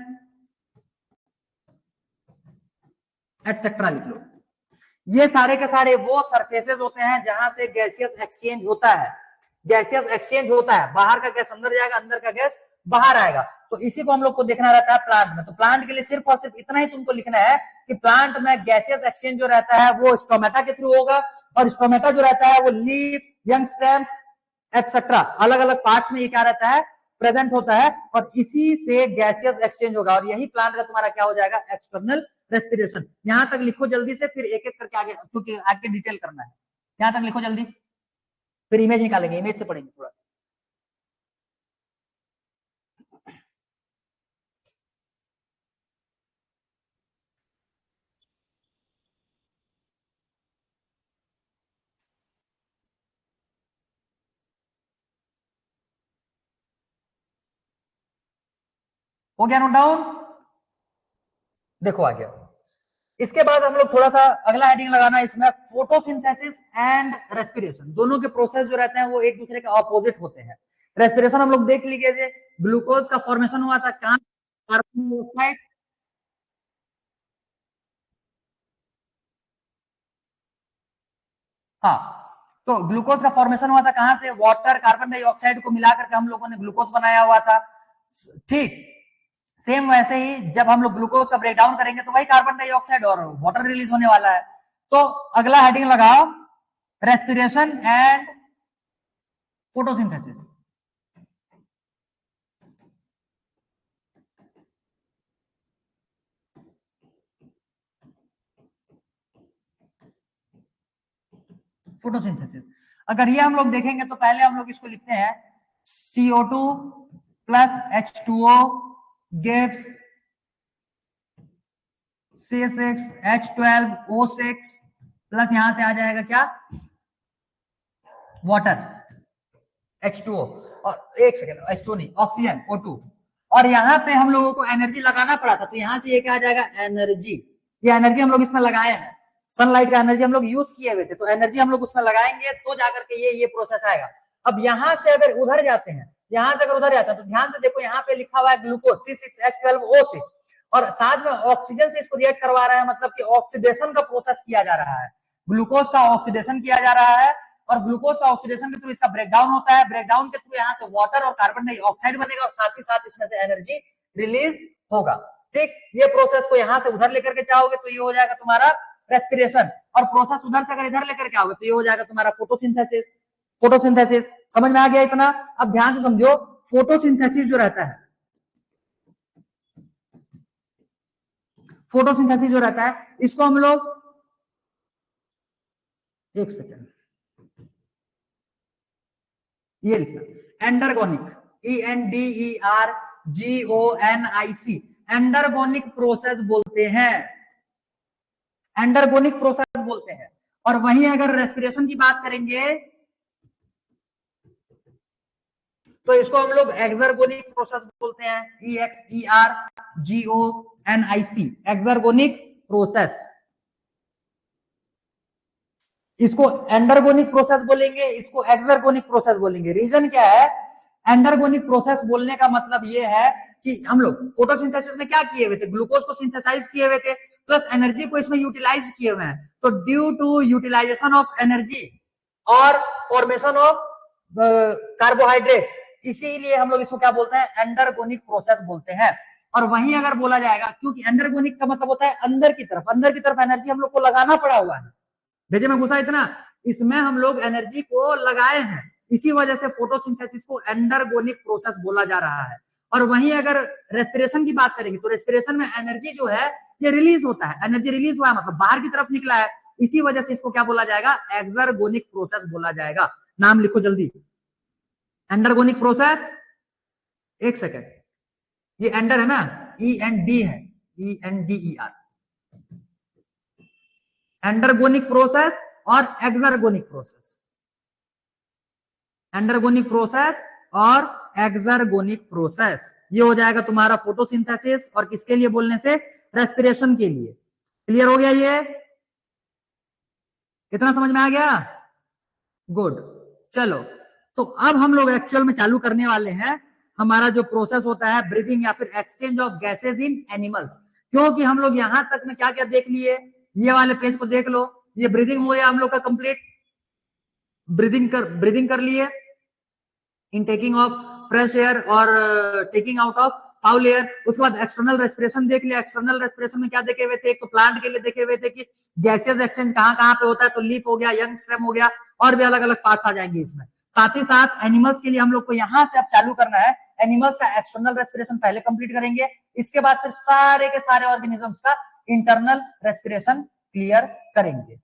एटसेट्रा लिख लो। ये सारे के सारे वो सरफेसेस होते हैं जहां से गैसियस एक्सचेंज होता है। गैसियस एक्सचेंज होता है, बाहर का गैस अंदर जाएगा, अंदर का गैस बाहर आएगा। तो इसी को हम लोग को देखना रहता है प्लांट में। तो प्लांट के लिए सिर्फ और सिर्फ इतना ही तुमको लिखना है कि प्लांट में गैसियस एक्सचेंज जो रहता है वो स्टोमेटा के थ्रू होगा, और स्टोमेटा जो रहता है वो लीफ, यंग स्टेम एटसेट्रा अलग अलग पार्ट्स में ये क्या रहता है, प्रेजेंट होता है, और इसी से गैसियस एक्सचेंज होगा। और यही प्लांट का तुम्हारा क्या हो जाएगा, एक्सटर्नल रेस्पिरेशन। यहां तक लिखो जल्दी से, फिर एक एक करके आगे, क्योंकि आगे डिटेल करना है। यहां तक लिखो जल्दी, फिर इमेज निकालेंगे, इमेज से पढ़ेंगे थोड़ा। हो गया नोट डाउन? देखो आ गया। इसके बाद हम लोग थोड़ा सा अगला हेडिंग लगाना है इसमें, फोटोसिंथेसिस एंड रेस्पिरेशन। दोनों के प्रोसेस जो रहते हैं वो एक दूसरे के ऑपोजिट होते हैं। रेस्पिरेशन हम लोग देख लिए थे, ग्लूकोज का फॉर्मेशन हुआ था कहां, कार्बन डाइऑक्साइड, हाँ, तो ग्लूकोज का फॉर्मेशन हुआ था कहां से, वाटर कार्बन डाइऑक्साइड को मिलाकर के हम लोगों ने ग्लूकोज बनाया हुआ था। ठीक सेम वैसे ही जब हम लोग ग्लूकोज का ब्रेकडाउन करेंगे तो वही कार्बन डाइऑक्साइड और वाटर रिलीज होने वाला है। तो अगला हेडिंग लगाओ, रेस्पिरेशन एंड फोटोसिंथेसिस। फोटोसिंथेसिस अगर ये हम लोग देखेंगे तो पहले हम लोग इसको लिखते हैं CO2 plus H2O gives C6H12O6 plus यहां से आ जाएगा क्या, वाटर H2O, और एक सेकेंड, H2O नहीं, ऑक्सीजन O2, और यहाँ पे हम लोगों को एनर्जी लगाना पड़ा था, तो यहाँ से ये क्या आ जाएगा, एनर्जी। ये एनर्जी हम लोग इसमें लगाए हैं, सनलाइट का एनर्जी हम लोग यूज किए हुए थे, तो एनर्जी हम लोग उसमें लगाएंगे तो जाकर के ये प्रोसेस आएगा। अब यहाँ से अगर उधर जाते हैं, यहाँ से अगर उधर जाते हैं तो ध्यान से देखो, यहाँ पे लिखा हुआ है ग्लूकोज C6H12O6, और साथ में ऑक्सीजन से इसको रिएक्ट करवा रहा है, मतलब कि ऑक्सीडेशन का प्रोसेस किया जा रहा है, ग्लूकोज का ऑक्सीडेशन किया जा रहा है, और ग्लूकोज का ऑक्सीडेशन के थ्रू इसका ब्रेकडाउन होता है, ब्रेकडाउन के थ्रू यहाँ से वाटर और कार्बन डाइऑक्साइड बनेगा, और साथ ही साथ इसमें से एनर्जी रिलीज होगा। ठीक, ये प्रोसेस को यहाँ से उधर लेकर के जाओगे तो ये हो जाएगा तुम्हारा रेस्पिरेशन, और प्रोसेस उधर से अगर इधर लेकर के आओगे तो ये हो जाएगा तुम्हारा फोटोसिंथेसिस। फोटोसिंथेसिस समझ में आ गया इतना? अब ध्यान से समझो, फोटोसिंथेसिस जो रहता है, फोटोसिंथेसिस जो रहता है इसको हम लोग, एक सेकेंड, ये लिखना एंडरगोनिक, ENDERGONIC, एंडरगोनिक प्रोसेस बोलते हैं, एंडरगोनिक प्रोसेस बोलते हैं। और वहीं अगर रेस्पिरेशन की बात करेंगे तो इसको हम लोग एक्सर्गोनिक प्रोसेस बोलते हैं, EXERGONIC, एक्सर्गोनिक प्रोसेस। इसको एंडरगोनिक प्रोसेस बोलेंगे, इसको एक्सर्गोनिक प्रोसेस बोलेंगे। रीजन क्या है, एंडरगोनिक प्रोसेस बोलने का मतलब ये है कि हम लोग फोटोसिंथेसिस में क्या किए हुए थे, ग्लूकोज को सिंथेसाइज किए हुए थे, प्लस एनर्जी को इसमें यूटिलाइज किए हुए हैं। तो due to utilization of energy और फॉर्मेशन ऑफ कार्बोहाइड्रेट, इसीलिए हम लोग इसको क्या बोलते हैं, एंडरगोनिक प्रोसेस बोलते हैं। और वहीं अगर बोला जाएगा, क्योंकि एंडरगोनिक का मतलब होता है अंदर की तरफ एनर्जी हम लोग को लगाना पड़ा हुआ है, भेजे में घुसा इतना, इसमें हम लोग एनर्जी को लगाए हैं, इसी वजह से फोटोसिंथेसिस को एंडरगोनिक प्रोसेस बोला जा रहा है। और वहीं अगर रेस्पिरेशन की बात करेंगे तो रेस्पिरेशन में एनर्जी जो है ये रिलीज होता है, एनर्जी रिलीज हुआ है मतलब बाहर की तरफ निकला है, इसी वजह से इसको क्या बोला जाएगा, एक्सर्गोनिक प्रोसेस बोला जाएगा। नाम लिखो जल्दी, एंडरगोनिक प्रोसेस, एक सेकेंड, ये एंडर है ना, ई एन डी है, E N D E R, endergonic process और एक्सर्गोनिक प्रोसेस, एंडरगोनिक प्रोसेस और एक्सर्गोनिक प्रोसेस, ये हो जाएगा तुम्हारा फोटोसिंथेसिस, और किसके लिए बोलने से, रेस्पिरेशन के लिए। क्लियर हो गया ये, इतना समझ में आ गया, गुड। चलो तो अब हम लोग एक्चुअल में चालू करने वाले हैं हमारा जो प्रोसेस होता है ब्रीदिंग या फिर exchange of gases in animals, क्योंकि हम लोग यहां तक में क्या क्या देख लिए, ये वाले पेज को देख लो, ये ब्रीदिंग हो गया हम लोग का कंप्लीट, ब्रीदिंग कर लिए, in taking of fresh air और taking out of foul air. उसके बाद एक्सटर्नल रेस्पिरेशन देख लिया, एक्सटर्नल रेस्पिरेशन में क्या देखे हुए थे, एक तो प्लांट के लिए देखे हुए थे कि गैसेस एक्सचेंज कहां कहां पे होता है, तो लीफ हो गया, यंग स्टेम हो गया, और भी अलग अलग पार्ट्स आ जाएंगे इसमें। साथ ही साथ एनिमल्स के लिए हम लोग को यहां से अब चालू करना है, एनिमल्स का एक्सटर्नल रेस्पिरेशन पहले कंप्लीट करेंगे, इसके बाद फिर सारे के सारे ऑर्गेनिजम्स का इंटरनल रेस्पिरेशन क्लियर करेंगे।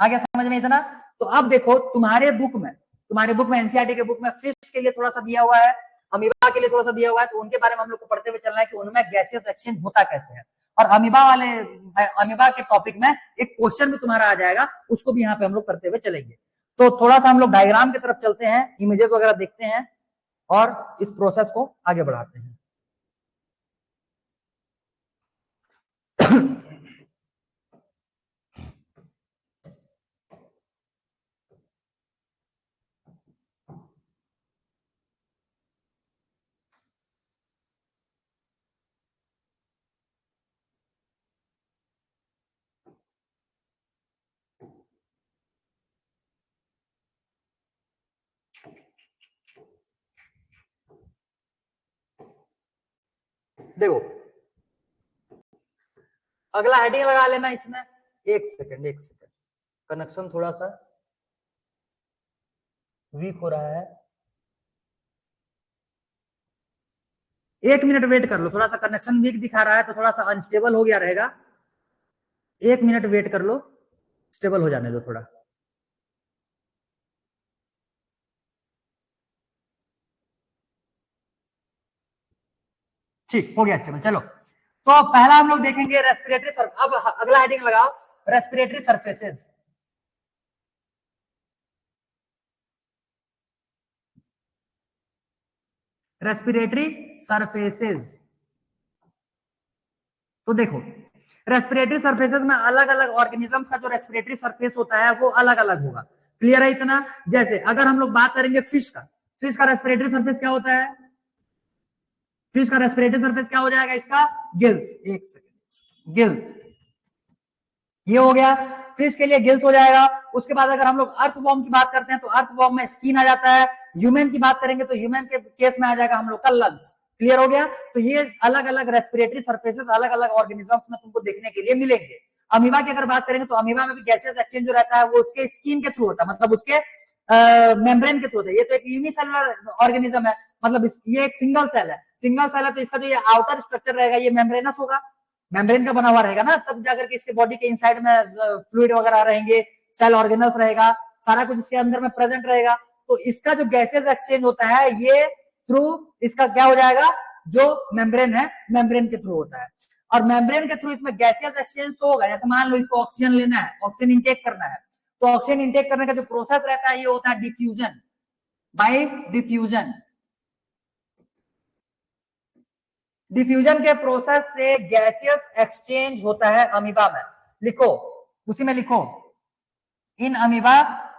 आ गया समझ में इतना? तो अब देखो तुम्हारे बुक में एनसीईआरटी के बुक में फिश के लिए थोड़ा सा दिया हुआ है, अमीबा के लिए थोड़ा सा दिया हुआ है, तो उनके बारे में हम लोग को पढ़ते हुए चलना है कि उनमें गैसियस एक्सचेंज होता कैसे है। और अमीबा के टॉपिक में एक क्वेश्चन भी तुम्हारा आ जाएगा, उसको भी यहाँ पे हम लोग करते हुए चलेंगे। तो थोड़ा सा हम लोग डायग्राम की तरफ चलते हैं, इमेजेस वगैरह देखते हैं और इस प्रोसेस को आगे बढ़ाते हैं। देखो अगला हेडिंग लगा लेना इसमें, एक सेकंड कनेक्शन थोड़ा सा वीक हो रहा है, 1 मिनट वेट कर लो, थोड़ा सा कनेक्शन वीक दिखा रहा है तो थोड़ा सा अनस्टेबल हो गया रहेगा, 1 मिनट वेट कर लो, स्टेबल हो जाने दो थोड़ा। ठीक हो गया स्टेबल। चलो तो पहला हम लोग देखेंगे रेस्पिरेटरी सर्फ, अब अगला हेडिंग लगाओ रेस्पिरेटरी सरफेसेस। रेस्पिरेटरी सरफेसेस, तो देखो रेस्पिरेटरी सरफेसेस में अलग अलग ऑर्गेनिजम्स का जो रेस्पिरेटरी सरफेस होता है वो अलग अलग होगा। क्लियर है इतना? जैसे अगर हम लोग बात करेंगे फिश का रेस्पिरेटरी सरफेस क्या होता है, फिश का रेस्पिरेटरी सरफेस क्या हो जाएगा इसका, गिल्स, एक सेकेंड, गिल्स, ये हो गया फिश के लिए गिल्स हो जाएगा। उसके बाद अगर हम लोग अर्थवॉर्म की बात करते हैं तो अर्थवॉर्म में स्किन आ जाता है, ह्यूमन की बात करेंगे तो ह्यूमन के केस में आ जाएगा हम लोग का लंग्स। क्लियर हो गया? तो ये अलग अलग रेस्पिरेटरी सर्फेसेस अलग अलग ऑर्गेनिजम्स में तुमको देखने के लिए मिलेंगे। अमीबा की अगर बात करेंगे तो अमीबा में भी गैसेस एक्सचेंज जो रहता है वो उसके स्किन के थ्रू होता है, मतलब उसके मेम्ब्रेन के थ्रू होता है। ये तो एक यूनिसेलुलर ऑर्गेनिज्म है, मतलब ये एक सिंगल सेल है, तो इसका जो ये आउटर स्ट्रक्चर रहेगा ये मेम्ब्रेनस होगा, मेम्ब्रेन का बना हुआ रहेगा ना, तब जाकर के इसके बॉडी के इनसाइड में फ्लूइड वगैरह रहेंगे, सेल ऑर्गेनल्स रहेगा, सारा कुछ इसके अंदर में प्रेजेंट रहेगा। तो इसका जो गैसेस एक्सचेंज होता है ये थ्रू इसका क्या हो जाएगा, जो मेम्ब्रेन है मेम्ब्रेन के थ्रू होता है। और मेम्ब्रेन के थ्रू इसमें गैसियस एक्सचेंज तो होगा, जैसे मान लो इसको ऑक्सीजन लेना है, ऑक्सीजन इंटेक करना है, तो ऑक्सीजन इंटेक करने का जो प्रोसेस रहता है ये होता है डिफ्यूजन, बाय डिफ्यूजन। डिफ्यूजन के प्रोसेस से गैसियस एक्सचेंज होता है अमीबा में, लिखो उसी में लिखो, in amoeba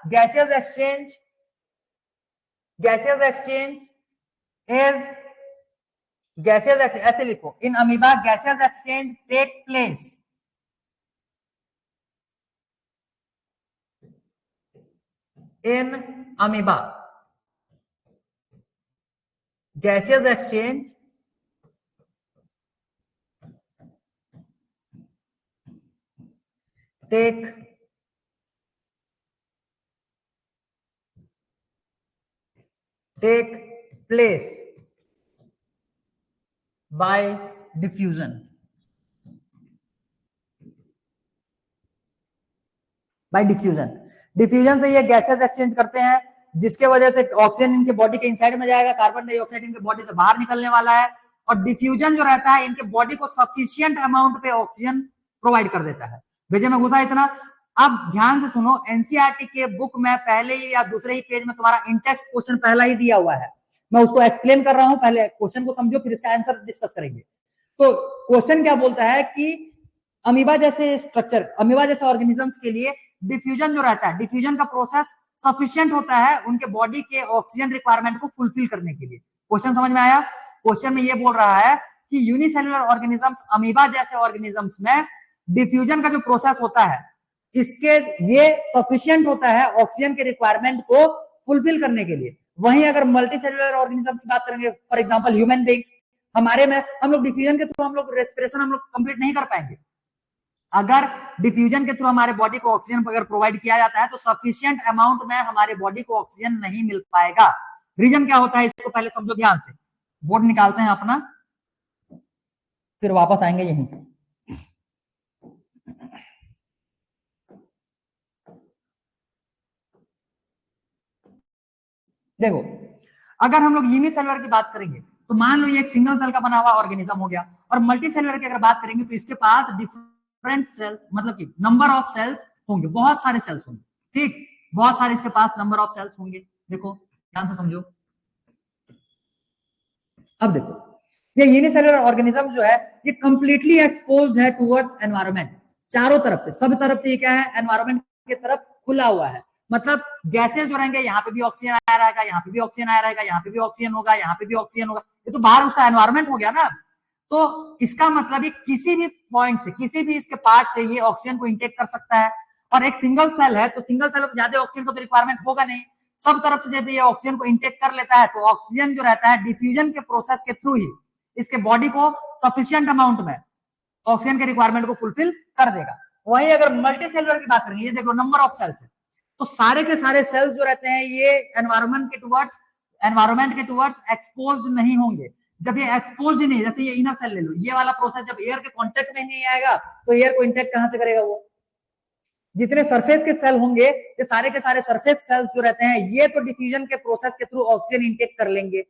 gaseous exchange is ऐसे लिखो, in amoeba gaseous exchange take place in amoeba, gaseous exchange take place by diffusion. By diffusion, diffusion से ये गैसेस एक्सचेंज करते हैं, जिसके वजह से ऑक्सीजन इनके बॉडी के इनसाइड में जाएगा, कार्बन डाइऑक्साइड इनके बॉडी से बाहर निकलने वाला है। और डिफ्यूजन जो रहता है इनके बॉडी को सफिशिएंट अमाउंट पे ऑक्सीजन प्रोवाइड कर देता है। भेजे में घुसा इतना। अब ध्यान से सुनो, एनसीईआरटी के बुक में पहले ही या दूसरे ही पेज में तुम्हारा इंटेक्स्ट क्वेश्चन पहला ही दिया हुआ है, मैं उसको एक्सप्लेन कर रहा हूं, पहले क्वेश्चन को समझो फिर इसका आंसर डिस्कस करेंगे। तो क्वेश्चन क्या बोलता है कि अमीबा जैसे स्ट्रक्चर, अमीबा जैसे ऑर्गेनिजम्स के लिए डिफ्यूजन जो रहता है, डिफ्यूजन का प्रोसेस सफिशिएंट होता है उनके बॉडी के ऑक्सीजन रिक्वायरमेंट को फुलफिल करने के लिए। क्वेश्चन समझ में आया? क्वेश्चन में ये बोल रहा है कि यूनिसेलुलर ऑर्गेनिजम्स, अमीबा जैसे ऑर्गेनिजम्स में डिफ्यूजन का जो प्रोसेस होता है इसके ये सफिशिएंट होता है ऑक्सीजन के रिक्वायरमेंट को फुलफिल करने के लिए। वहीं अगर मल्टी सेलुलर ऑर्गेनिजम्स की बात करेंगे, फॉर एग्जांपल ह्यूमन बीइंग्स, हमारे में हम लोग डिफ्यूजन के थ्रू हम लोग रेस्पिरेशन हम लोग कंप्लीट नहीं कर पाएंगे। अगर डिफ्यूजन के थ्रू हमारे बॉडी को ऑक्सीजन अगर प्रोवाइड किया जाता है तो सफिशिएंट अमाउंट में हमारे बॉडी को ऑक्सीजन नहीं मिल पाएगा। रीजन क्या होता है इसको पहले समझो ध्यान से। बोर्ड निकालते हैं अपना, फिर वापस आएंगे यहीं। देखो, अगर हम लोग यूनिसेलुलर की बात करेंगे तो मान लो ये एक सिंगल सेल का बना हुआ ऑर्गेनिज्म हो गया, और मल्टी सेलुलर की अगर बात करेंगे तो इसके पास डिफरेंट सेल्स, मतलब कि नंबर ऑफ सेल्स होंगे, बहुत सारे सेल्स होंगे। ठीक, बहुत सारे इसके पास नंबर ऑफ सेल्स होंगे। देखो ध्यान से समझो। अब देखो, ये यूनिसेलुलर ऑर्गेनिज्म जो है ये कंप्लीटली एक्सपोज्ड है टुवर्ड्स एनवायरनमेंट। चारों तरफ से, सब तरफ से ये क्या है, एनवायरनमेंट की तरफ खुला हुआ है। मतलब गैसेस जो रहेंगे, यहाँ पे भी ऑक्सीजन आ रहेगा, यहाँ पे भी ऑक्सीजन आ रहेगा, यहाँ पे भी ऑक्सीजन होगा, यहाँ पे भी ऑक्सीजन होगा। ये तो बाहर उसका एनवायरनमेंट हो गया ना। तो इसका मतलब किसी भी पॉइंट से, किसी भी इसके पार्ट से ये ऑक्सीजन को इंटेक कर सकता है। और एक सिंगल सेल है तो सिंगल सेल को ज्यादा ऑक्सीजन को तो रिक्वायरमेंट होगा नहीं, सब तरफ से जब ये ऑक्सीजन को इंटेक कर लेता है तो ऑक्सीजन जो रहता है डिफ्यूजन के प्रोसेस के थ्रू ही इसके बॉडी को सफिशिएंट अमाउंट में ऑक्सीजन के रिक्वायरमेंट को फुलफिल कर देगा। वहीं अगर मल्टी सेलुलर की बात करेंगे, ये देखो नंबर ऑफ सेल्स है, तो सारे के सारे सेल्स जो रहते हैं ये एनवायरमेंट के टुवर्ड्स एक्सपोज्ड नहीं होंगे। जब ये एक्सपोज्ड नहीं, जैसे ये इनर सेल ले लो, ये वाला प्रोसेस जब एयर के कांटेक्ट में नहीं आएगा तो एयर को इंटेक्ट कहां से करेगा? वो जितने सरफेस के सेल होंगे ये सारे के सारे सरफेस सेल्स जो रहते हैं ये तो डिफ्यूजन के प्रोसेस के थ्रू ऑक्सीजन इंटेक कर लेंगे,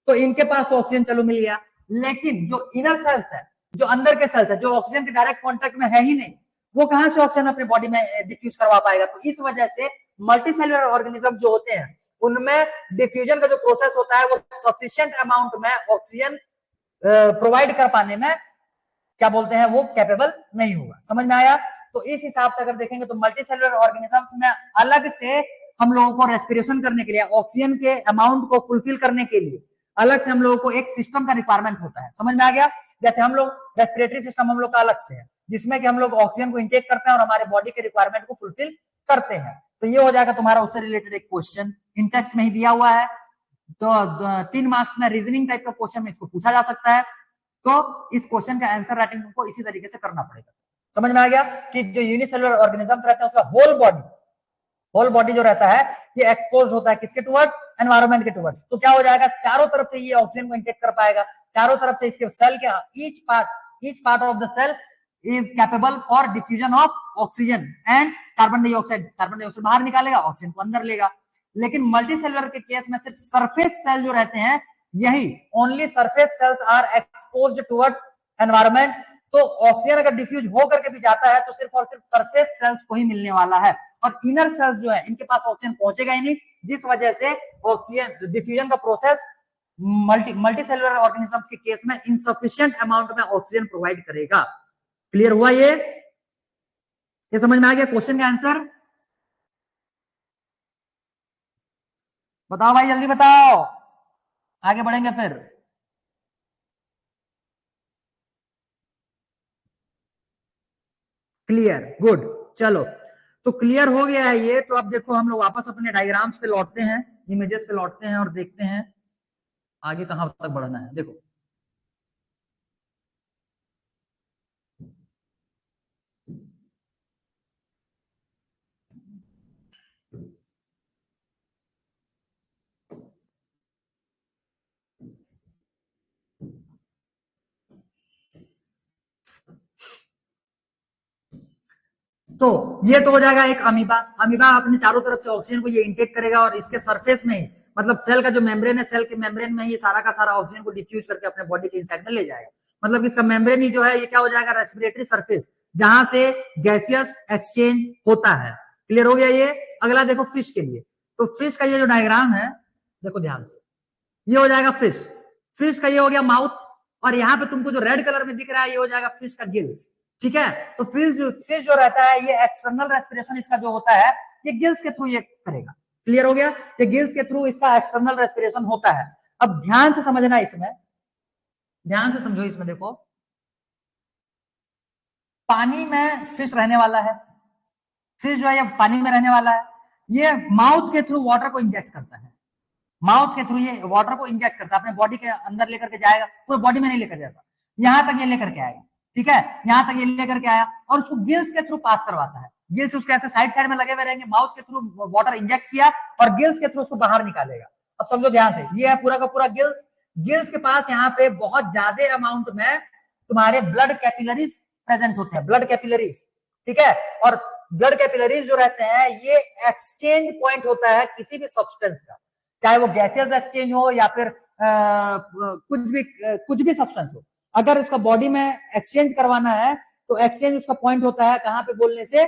तो इनके पास तो ऑक्सीजन चलो मिल गया। लेकिन जो इनर सेल्स है, जो अंदर के सेल्स है, जो ऑक्सीजन के डायरेक्ट कॉन्टेक्ट में है ही नहीं, वो कहां से ऑक्सीजन अपने बॉडी में डिफ्यूज करवा पाएगा? तो इस वजह से मल्टी सेलुलर ऑर्गेनिज्म जो होते हैं उनमें डिफ्यूजन का जो प्रोसेस होता है वो सफिशिएंट अमाउंट में ऑक्सीजन प्रोवाइड कर पाने में क्या बोलते हैं, वो कैपेबल नहीं होगा। समझ में आया? तो इस हिसाब से अगर देखेंगे तो मल्टी सेलुलर ऑर्गेनिजम्स में अलग से हम लोगों को रेस्पिरेशन करने के लिए, ऑक्सीजन के अमाउंट को फुलफिल करने के लिए अलग से हम लोगों को एक सिस्टम का रिक्वायरमेंट होता है। समझ में आ गया? जैसे हम लोग रेस्पिरेटरी सिस्टम हम लोग का अलग से है, जिसमें कि हम लोग ऑक्सीजन को इंटेक करते हैं और हमारे बॉडी के रिक्वायरमेंट को फुलफिल करते हैं। तो ये हो जाएगा तुम्हारा उससे रिलेटेड एक क्वेश्चन, इन टेक्स्ट में ही दिया हुआ है। तो 3 मार्क्स में रीजनिंग टाइप का क्वेश्चन में इसको पूछा जा सकता है। तो इस क्वेश्चन का आंसर राइटिंग को इसी तरीके से करना पड़ेगा। समझ में आ गया कि जो यूनिसेलुलर ऑर्गेनिजम्स रहते हैं उसका होल बॉडी जो रहता है ये एक्सपोज होता है किसके टुवर्ड्स? एनवायरनमेंट के टुवर्ड्स। तो क्या हो जाएगा, चारों तरफ से ये ऑक्सीजन को इंटेक कर पाएगा, चारों तरफ से इसके सेल के each part of the cell is capable for diffusion of oxygen and carbon dioxide बाहर निकालेगा, ऑक्सीजन को अंदर लेगा। लेकिन मल्टी सेलुलर के केस में सिर्फ सरफेस सेल जो रहते हैं, यही only surface cells are exposed towards environment. तो ऑक्सीजन अगर डिफ्यूज होकर के भी जाता है तो सिर्फ और सिर्फ सरफेस सेल्स को ही मिलने वाला है, और इनर सेल्स जो है इनके पास ऑक्सीजन पहुंचेगा ही नहीं, जिस वजह से ऑक्सीजन डिफ्यूजन का प्रोसेस मल्टी सेलुलर ऑर्गेनिजम्स के केस में इनसफिशिएंट अमाउंट में ऑक्सीजन प्रोवाइड करेगा। क्लियर हुआ? ये समझ में आ गया क्वेश्चन का आंसर? बताओ भाई, जल्दी बताओ, आगे बढ़ेंगे फिर। Clear, good. चलो, तो क्लियर हो गया है ये। तो अब देखो हम लोग वापस अपने डायग्राम्स पे लौटते हैं, इमेजेस पे लौटते हैं और देखते हैं आगे कहां तक बढ़ना है। देखो तो ये तो हो जाएगा एक अमीबा। अमीबा अपने चारों तरफ से ऑक्सीजन को ये इंटेक करेगा और इसके सरफेस में ही, मतलब सेल का जो मेम्ब्रेन है, सेल के मेम्ब्रेन में ही सारा का सारा ऑक्सीजन को डिफ्यूज करके अपने बॉडी के इनसाइड में ले जाएगा। मतलब इसका मेम्ब्रेन ही जो है ये क्या हो जाएगा, रेस्पिरेटरी सरफेस, जहां से गैसियस एक्सचेंज होता है। क्लियर हो गया ये। अगला देखो फिश के लिए। तो फिश का ये जो डायग्राम है, देखो ध्यान से, ये हो जाएगा फिश। फिश का ये हो गया माउथ, और यहाँ पे तुमको जो रेड कलर में दिख रहा है ये हो जाएगा फिश का गिल्स। ठीक है। तो फिश जो रहता है ये एक्सटर्नल रेस्पिरेशन इसका जो होता है ये गिल्स के थ्रू ये करेगा। क्लियर हो गया। ये गिल्स के थ्रू इसका एक्सटर्नल रेस्पिरेशन होता है। अब ध्यान से समझना, इसमें ध्यान से समझो। इसमें देखो, पानी में फिश रहने वाला है, फिश जो है ये पानी में रहने वाला है। ये माउथ के थ्रू वाटर को इंजेक्ट करता है, माउथ के थ्रू ये वाटर को इंजेक्ट करता है, अपने बॉडी के अंदर लेकर के जाएगा, पूरे बॉडी में नहीं लेकर जाता, यहां तक ये लेकर के आएगा। ठीक है, यहां तक ये लेकर के आया और उसको गिल्स के थ्रू पास करवाता है। गिल्स उसके ऐसे साइड साइड में लगे हुए रहेंगे, माउथ के थ्रू वाटर इंजेक्ट किया और गिल्स के थ्रू उसको बाहर निकालेगा। अब समझो ध्यान से, ये है पूरा का पूरा गिल्स। गिल्स के पास यहाँ पे बहुत ज्यादा अमाउंट में तुम्हारे ब्लड कैपिलरीज प्रेजेंट होते हैं, ब्लड कैपिलरीज। ठीक है, और ब्लड कैपिलरीज जो रहते हैं ये एक्सचेंज पॉइंट होता है किसी भी सब्सटेंस का, चाहे वो गैसियस एक्सचेंज हो या फिर कुछ भी सब्सटेंस हो। अगर उसका बॉडी में एक्सचेंज करवाना है तो एक्सचेंज उसका पॉइंट होता है कहां पे बोलने से,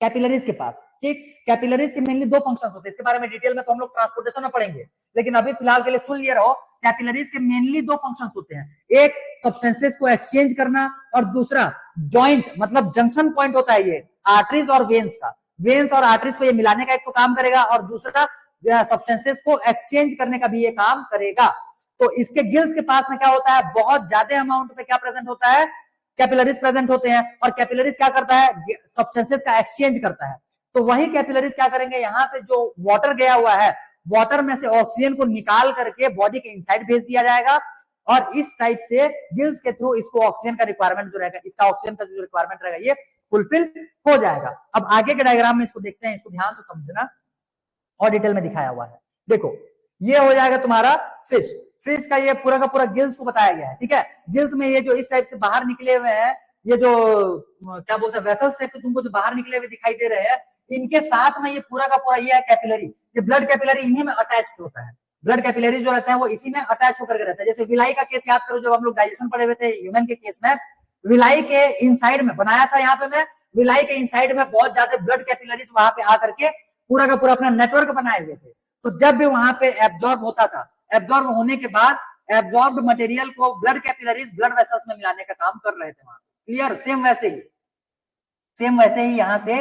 कैपिलरीज के पास। ठीक, कैपिलरीज के मेनली दो फंक्शंस होते हैं, इसके बारे में डिटेल में तो हम लोग ट्रांसपोर्टेशन में पढ़ेंगे, लेकिन अभी फिलहाल के लिए सुन लिए रहो। कैपिलरीज के मेनली दो फंक्शंस होते हैं, एक सब्सटेंसेस को एक्सचेंज करना और दूसरा जॉइंट, मतलब जंक्शन पॉइंट होता है ये आर्टरीज और वेन्स का। वेन्स और आर्टरीज को ये मिलाने का एक तो काम करेगा और दूसरा सब्सटेंसेस को एक्सचेंज करने का भी ये काम करेगा। तो इसके गिल्स के पास में क्या होता है, बहुत ज्यादा अमाउंट में क्या प्रेजेंट होता है, कैपिलरीज प्रेजेंट होते हैं। और कैपिलरीज क्या करता है, सब्सटेंसेस का एक्सचेंज करता है। तो वही कैपिलरीज क्या करेंगे, यहां से जो वाटर गया हुआ है, वाटर में से ऑक्सीजन को निकाल करके बॉडी के इनसाइड भेज दिया जाएगा और इस टाइप से गिल्स के थ्रू इसको ऑक्सीजन का रिक्वायरमेंट जो रहेगा, इसका ऑक्सीजन का जो रिक्वायरमेंट रहेगा ये फुलफिल हो जाएगा। अब आगे के डायग्राम में इसको देखते हैं, इसको ध्यान से समझना और डिटेल में दिखाया हुआ है। देखो, ये हो जाएगा तुम्हारा फिश। फिश का ये पूरा का पूरा गिल्स को बताया गया है। ठीक है, गिल्स में ये जो इस टाइप से बाहर निकले हुए हैं, ये जो क्या बोलते हैं वेसल्स टाइप के तुमको जो बाहर निकले हुए दिखाई दे रहे हैं, इनके साथ में ये पूरा का पूरा ये है कैपिलरी। ये ब्लड कैपिलरी इन्हीं में अटैच होता है। ब्लड कैपिलरी जो रहता है वो इसी में अटैच होकर के रहता है। जैसे विलाई का केस याद करो, जब हम लोग डाइजेशन पढ़े हुए थे ह्यूमन के केस में, विलाई के इनसाइड में बनाया था, यहाँ पे मैं विलाई के इनसाइड में बहुत ज्यादा ब्लड कैपिलरीज वहां पे आकर के पूरा का पूरा अपना नेटवर्क बनाए हुए थे। तो जब भी वहां पे एब्जॉर्ब होता था, एब्जॉर्ब होने के बाद एब्जॉर्ब्ड मटेरियल को ब्लड कैपिलरीज ब्लड वेसल्स में मिलाने का काम कर रहे थे वहां। क्लियर। सेम वैसे ही यहाँ से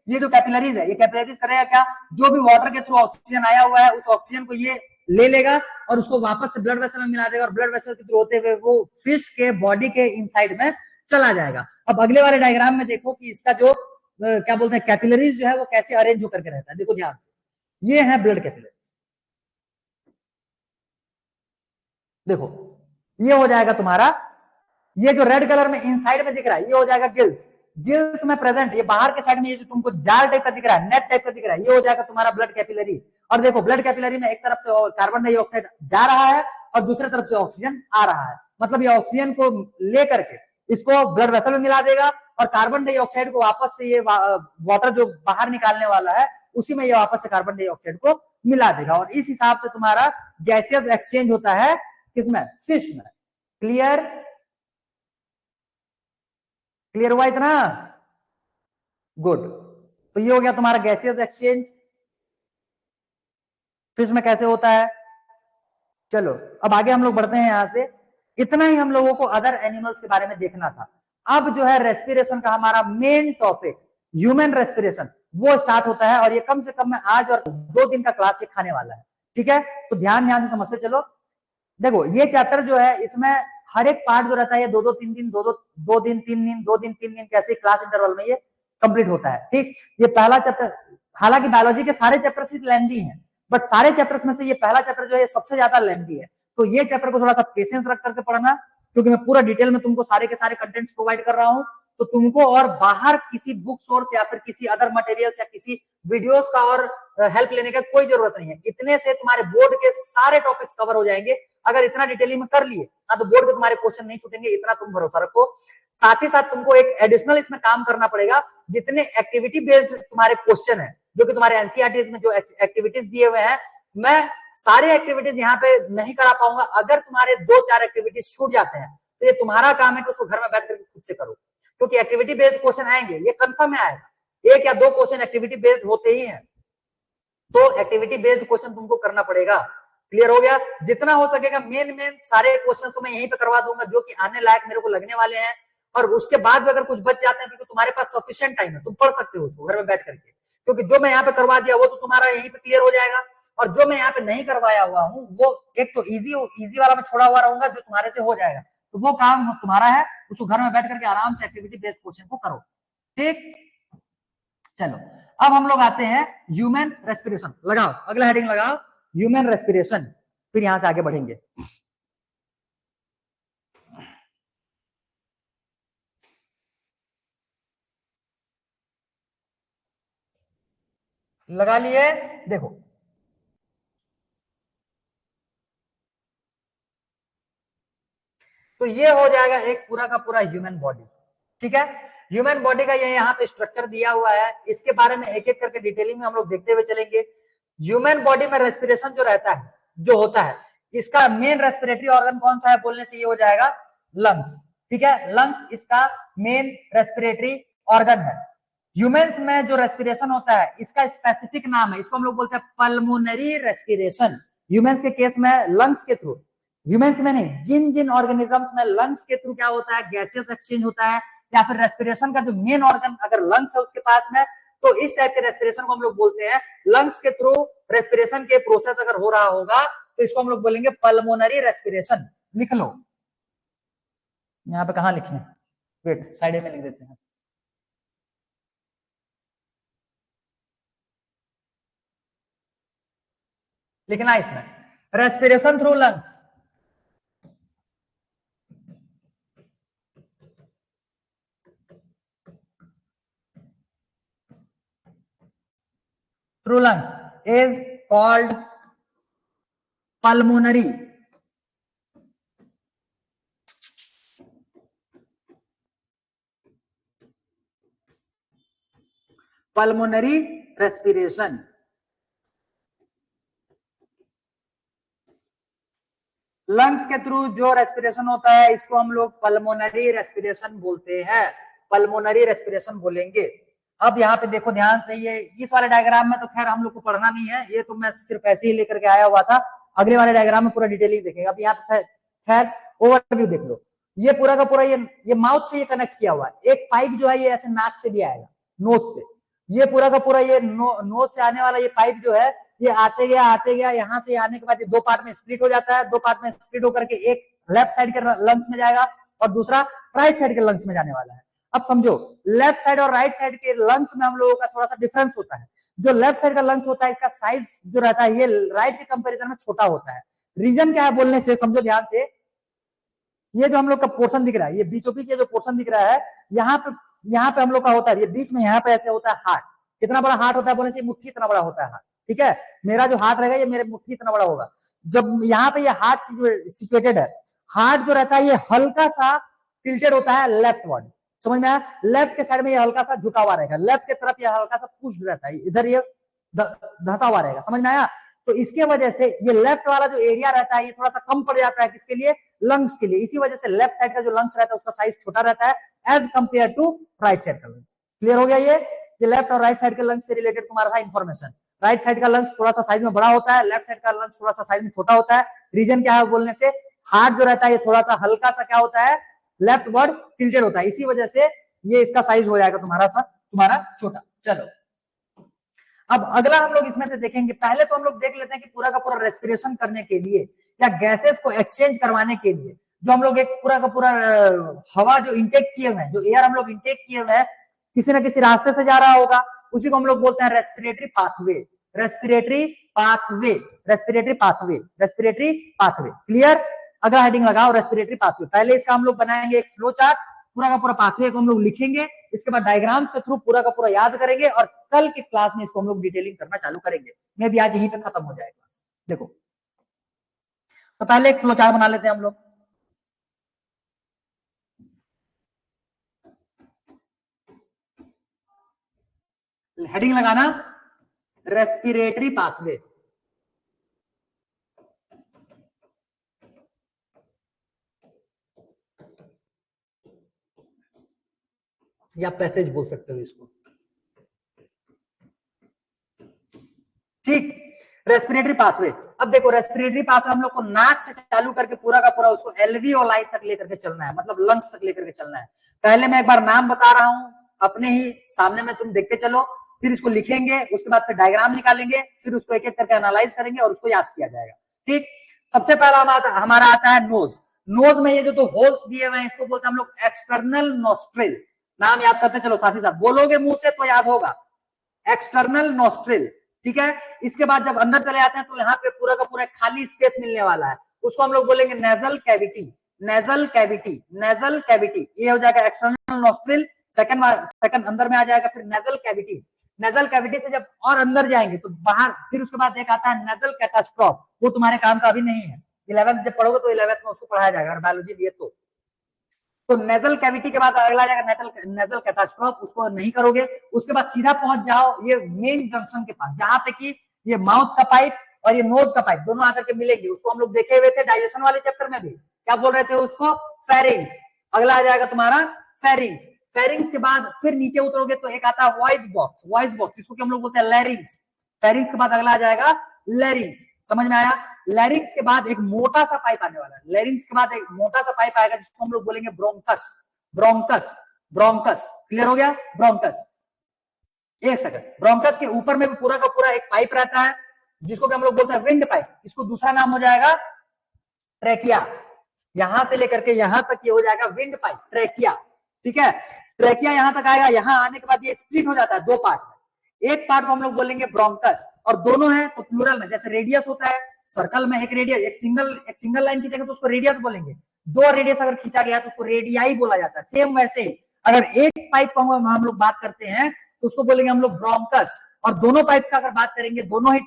ये जो कैपिलरीज है, ये कैपिलरीज करेगा क्या, जो भी वाटर के थ्रू ऑक्सीजन आया हुआ है उस ऑक्सीजन को ये ले लेगा और उसको वापस से ब्लड वेसल में मिला देगा और ब्लड वेसल के थ्रू होते हुए वो फिश के बॉडी के इनसाइड में चला जाएगा। अब अगले वाले डायग्राम में देखो कि इसका जो क्या बोलते हैं कैपिलरीज जो है वो कैसे अरेंज होकर के रहता है। देखो ध्यान से, ये है ब्लड कैपिलरीज। देखो, ये हो जाएगा तुम्हारा, ये जो रेड कलर में इनसाइड में दिख रहा है ये हो जाएगा गिल्स। गिल्स में प्रेजेंट, ये बाहर के साइड में ये जो तुमको जाल टाइप का दिख रहा है, नेट टाइप का दिख रहा है, ये हो जाएगा तुम्हारा ब्लड कैपिलरी। और देखो ब्लड कैपिलरी में एक तरफ से कार्बन डाइऑक्साइड जा रहा है और दूसरी तरफ से ऑक्सीजन आ रहा है। मतलब ये ऑक्सीजन को लेकर के इसको ब्लड वेसल में मिला देगा और कार्बन डाइऑक्साइड को वापस से ये वाटर जो बाहर निकालने वाला है उसी में ये वापस से कार्बन डाइऑक्साइड को मिला देगा। और इस हिसाब से तुम्हारा गैसियस एक्सचेंज होता है किसमें, फिश में। क्लियर हुआ इतना? गुड। तो ये हो गया तुम्हारा गैसियस एक्सचेंज फिश में कैसे होता है। चलो अब आगे हम लोग बढ़ते हैं। यहां से इतना ही हम लोगों को अदर एनिमल्स के बारे में देखना था। अब जो है रेस्पिरेशन का हमारा मेन टॉपिक ह्यूमन रेस्पिरेशन वो स्टार्ट होता है और ये कम से कम मैं आज और 2 दिन का क्लास ये खाने वाला है। ठीक है, तो ध्यान से समझते चलो। देखो ये चैप्टर जो है इसमें हर एक पार्ट जो रहता है ये 2-3 दिन, 2 दिन 3 दिन, 2 दिन 3 दिन कैसे क्लास इंटरवल में ये कंप्लीट होता है। ठीक, ये पहला चैप्टर, हालांकि बायोलॉजी के सारे चैप्टर्स लेंथी हैं बट सारे चैप्टर्स में से ये पहला चैप्टर जो है सबसे ज्यादा लेंथी है। तो ये चैप्टर को थोड़ा सा पेशेंस रख करके पढ़ना, क्योंकि मैं पूरा डिटेल में तुमको सारे के सारे कंटेंट्स प्रोवाइड कर रहा हूँ। तो तुमको और बाहर किसी बुक सोर्स या फिर किसी अदर मटेरियल्स या किसी वीडियोस का और हेल्प लेने का कोई जरूरत नहीं है। इतने से तुम्हारे बोर्ड के सारे टॉपिक्स कवर हो जाएंगे अगर इतना डिटेलिंग में कर लिए ना, तो बोर्ड के तुम्हारे क्वेश्चन नहीं छूटेंगे, इतना तुम भरोसा रखो। साथ ही साथ तुमको एक एडिशनल इसमें काम करना पड़ेगा, जितने एक्टिविटी बेस्ड तुम्हारे क्वेश्चन है जो कि तुम्हारे एनसीईआरटी में जो एक्टिविटीज दिए हुए हैं, मैं सारे एक्टिविटीज यहाँ पे नहीं करा पाऊंगा। अगर तुम्हारे 2-4 एक्टिविटीज छूट जाते हैं तो ये तुम्हारा काम है कि उसको घर में बैठ करके खुद से करो, क्योंकि एक्टिविटी बेस्ड क्वेश्चन आएंगे, ये कंफर्म है आएगा, 1 या 2 क्वेश्चन एक्टिविटी बेस्ड होते ही हैं, तो एक्टिविटी बेस्ड क्वेश्चन तुमको करना पड़ेगा। क्लियर हो गया? जितना हो सकेगा मेन सारे क्वेश्चन तो मैं यहीं पे करवा दूंगा जो कि आने लायक मेरे को लगने वाले हैं, और उसके बाद भी अगर कुछ बच जाते हैं, क्योंकि तुम्हारे पास सफिशिएंट टाइम है, तुम पढ़ सकते हो उसको घर में बैठ करके, क्योंकि जो मैं यहाँ पे करवा दिया वो तो तुम्हारा यहीं पे क्लियर हो जाएगा, और जो मैं यहाँ पे नहीं करवाया हुआ हूँ वो एक तो इजी वाला मैं छोड़ा हुआ रहूंगा जो तुम्हारे से हो जाएगा, तो वो काम तुम्हारा है, उसको घर में बैठ करके आराम से एक्टिविटी बेस्ड क्वेश्चन को करो। ठीक, चलो अब हम लोग आते हैं ह्यूमन रेस्पिरेशन। लगाओ अगला हेडिंग लगाओ, ह्यूमन रेस्पिरेशन, फिर यहां से आगे बढ़ेंगे। लगा लिए? देखो तो ये हो जाएगा एक पूरा का पूरा ह्यूमन बॉडी। ठीक है, ह्यूमन बॉडी का ये यहाँ पे स्ट्रक्चर दिया हुआ है, इसके बारे में एक एक करके डिटेलिंग में हम लोग देखते हुए चलेंगे। ह्यूमन बॉडी में रेस्पिरेशन जो रहता है, जो होता है, इसका मेन रेस्पिरेटरी ऑर्गन कौन सा है बोलने से ये हो जाएगा लंग्स। ठीक है, लंग्स इसका मेन रेस्पिरेटरी ऑर्गन है। ह्यूमंस में जो रेस्पिरेशन होता है इसका स्पेसिफिक नाम है, इसको हम लोग बोलते हैं पल्मोनरी रेस्पिरेशन। ह्यूमंस के केस में लंग्स के थ्रू, ह्यूमंस में नहीं, जिन जिन ऑर्गेनिजम्स में लंग्स के थ्रू क्या होता है, गैसेस एक्सचेंज होता है, या फिर रेस्पिरेशन का जो मेन ऑर्गन अगर लंग्स है उसके पास में, तो इस टाइप के रेस्पिरेशन को हम लोग बोलते हैं लंग्स के थ्रू रेस्पिरेशन के प्रोसेस अगर हो रहा होगा तो इसको हम लोग बोलेंगे पल्मोनरी रेस्पिरेशन। लिख लो, यहाँ पे कहाँ लिखे, वेट साइड में लिख देते हैं। लिखना इसमें respiration through lungs, through lungs is called pulmonary respiration। Lungs के थ्रू जो रेस्पिरेशन होता है इसको हम लोग पल्मोनरी रेस्पिरेशन बोलते हैं, पल्मोनरी रेस्पिरेशन बोलेंगे। अब यहाँ पे देखो ध्यान से, ये इस वाले डायग्राम में तो खैर हम लोग को पढ़ना नहीं है, ये तो मैं सिर्फ ऐसे ही लेकर के आया हुआ था, अगले वाले डायग्राम में पूरा डिटेलिंग देखेंगे। अब यहाँ पे खैर ओवरव्यू देख लो, ये पूरा का पूरा ये माउथ से ये कनेक्ट किया हुआ है, एक पाइप जो है ये ऐसे नाक से भी आएगा, नोज से, ये पूरा का पूरा ये नोज से आने वाला ये पाइप जो है ये आते गया, यहाँ से आने के बाद ये 2 पार्ट में स्प्लिट हो जाता है, 2 पार्ट में स्प्लिट होकर के एक लेफ्ट साइड के लंग्स में जाएगा और दूसरा राइट साइड के लंग्स में जाने वाला है। अब समझो, लेफ्ट साइड और राइट साइड के लंग्स में हम लोगों का थोड़ा सा डिफरेंस होता है। जो लेफ्ट साइड का लंग्स होता है इसका साइज जो रहता है ये राइट के कंपेरिजन में छोटा होता है। रीजन क्या है बोलने से, समझो ध्यान से, ये जो हम लोग का पोर्शन दिख रहा है, ये बीचों बीच जो पोर्शन दिख रहा है, यहाँ पे हम लोग का होता है, ये बीच में यहाँ पे ऐसे होता है हार्ट। कितना बड़ा हार्ट होता है बोलने से, मुट्ठी इतना बड़ा होता है हार्ट। ठीक है, मेरा जो हार्ट रहेगा ये मेरे मुट्ठी इतना बड़ा होगा। जब यहाँ पे ये हार्ट सिचुएटेड है, हार्ट जो रहता है ये हल्का सा टिल्टेड होता है लेफ्टवर्ड, समझ में आया? लेफ्ट के साइड में ये हल्का सा झुका हुआ रहेगा, लेफ्ट की तरफ ये हल्का सा पुश्ड रहता है, इधर ये धंसा हुआ रहेगा, समझ में आया? तो इसके वजह से ये लेफ्ट वाला जो एरिया रहता है ये थोड़ा सा कम पड़ जाता है, किसके लिए? लंग्स के लिए। इसी वजह से लेफ्ट साइड का जो लंग्स रहता है उसका साइज छोटा रहता है as compare to right side का लंग्स। क्लियर हो गया? ये लेफ्ट और राइट साइड के लंग्स से रिलेटेड तुम्हारा था इन्फॉर्मेशन। राइट साइड का लंग्स थोड़ा सा साइज में बड़ा होता है, लेफ्ट साइड का लंग्स थोड़ा सा साइज में छोटा होता है। रीजन क्या है बोलने से, हार्ट जो रहता है ये थोड़ा सा हल्का सा क्या होता है, लेफ्ट वर्ड टिल्टेड होता है, इसी वजह से ये इसका साइज हो जाएगा तुम्हारा छोटा। चलो अब अगला हम लोग इसमें से देखेंगे। पहले तो हम लोग देख लेते हैं कि पूरा का पूरा रेस्पिरेशन करने के लिए या गैसेस को एक्सचेंज करवाने के लिए जो हम लोग एक पूरा का पूरा हवा जो इंटेक किए हुए हैं, जो एयर हम लोग इंटेक किए हुए हैं, किसी ना किसी रास्ते से जा रहा होगा, उसी को हम लोग बोलते हैं respiratory pathway. Respiratory pathway, respiratory pathway, respiratory pathway. Clear? अगला हेडिंग लगाओ रेस्पिरेटरी पाथवे। पहले इसका हम लोग बनाएंगे एक फ्लो चार्ट, पूरा का पूरा पाथवे को हम लोग लिखेंगे, इसके बाद डायग्राम्स के थ्रू पूरा का पूरा याद करेंगे और कल के क्लास में इसको हम लोग डिटेलिंग करना चालू करेंगे। मैं भी आज यहीं पे खत्म हो जाएगा क्लास। देखो तो पहले एक फ्लो चार्ट बना लेते हैं हम लोग। हेडिंग लगाना रेस्पिरेटरी पाथवे, या पैसेज बोल सकते हो इसको, ठीक। रेस्पिरेटरी पाथवे, अब देखो रेस्पिरेटरी पाथवे हम लोग को नाक से चालू करके पूरा का पूरा उसको एल्वियोलाई तक लेकर के चलना है, मतलब लंग्स तक लेकर के चलना है। पहले मैं एक बार नाम बता रहा हूं अपने ही सामने में, तुम देखते चलो, फिर इसको लिखेंगे, उसके बाद फिर डायग्राम निकालेंगे, फिर उसको एक एक करके एनालाइज करेंगे और उसको याद किया जाएगा, ठीक। सबसे पहला हमारा आता है नोज। नोज में ये जो तो होल्स दिए हुए हैं इसको बोलते हैं हम लोग एक्सटर्नल नोस्ट्रिल। नाम याद करते चलो साथ ही साथ, बोलोगे मुंह से तो याद होगा, एक्सटर्नल नोस्ट्रिल, ठीक है। इसके बाद जब अंदर चले जाते हैं तो यहाँ पे पूरा का पूरा खाली स्पेस मिलने वाला है, उसको हम लोग बोलेंगे nasal cavity. Nasal cavity, nasal cavity, ये हो जाएगा एक्सटर्नल नोस्ट्रिल। सेकंड अंदर में आ जाएगा, फिर नेजल कैविटी। नेजल कैविटी से जब और अंदर जाएंगे तो बाहर, फिर उसके बाद एक आता है नेजल कैटास्ट्रॉफ, वो तुम्हारे काम का अभी नहीं है, 11th जब पढ़ोगे तो 11th में उसको पढ़ाया जाएगा अगर बायोलॉजी लिए तो नेजल कैविटी के बाद अगला जाएगा नेजल कैटास्ट्रॉफ, उसको नहीं करोगे। उसके बाद सीधा पहुंच जाओ ये मेन जंक्शन के पास, जहां पे कि ये माउथ का पाइप और ये नोज का पाइप दोनों आकर के मिलेंगे, उसको हम लोग देखे हुए थे डाइजेशन वाले चैप्टर में भी, क्या बोल रहे थे उसको, फेरिंग्स। अगला आ जाएगा तुम्हारा फेरिंग्स। फेरिंग्स के बाद फिर नीचे उतरोगे तो एक आता है वॉइस बॉक्स। वॉइस बॉक्स इसको हम लोग बोलते हैं लैरिंग्स। फेरिंग्स के बाद अगला आ जाएगा लैरिंग्स, समझ में आया। लैरिंग्स के बाद एक मोटा सा पाइप आने वाला है, लैरिंग्स के बाद एक मोटा सा पाइप आएगा जिसको हम लोग बोलेंगे ब्रोंकस। ब्रोंकस, ब्रोंकस, क्लियर हो गया, ब्रोंकस। एक सेकंड, ब्रोंकस के ऊपर में भी पूरा का पूरा एक पाइप रहता है जिसको हम लोग बोलते हैं विंड पाइप, इसको दूसरा नाम हो जाएगा ट्रेकिया। यहां से लेकर के यहां तक ये हो जाएगा विंड पाइप, ट्रेकिया, ठीक है। ट्रेकिया यहां तक आएगा, यहां आने के बाद ये स्प्लिट हो जाता है दो पार्ट में, एक पार्ट को हम लोग बोलेंगे ब्रोंकस, और दोनों है तो प्लूरल में, जैसे रेडियस होता है सर्कल में एक रेडियस, एक सिंगल लाइन खींचेंगे तो उसको रेडियस बोलेंगे, दो रेडियस अगर खींचा गया तो उसको रेडियाई बोला जाता है। सेम वैसे अगर एक पाइप को हम लोग बात करते हैं तो उसको बोलेंगे हम लोग ब्रोंकस, और दोनों पाइप्स का अगर बात करेंगे, दोनों ही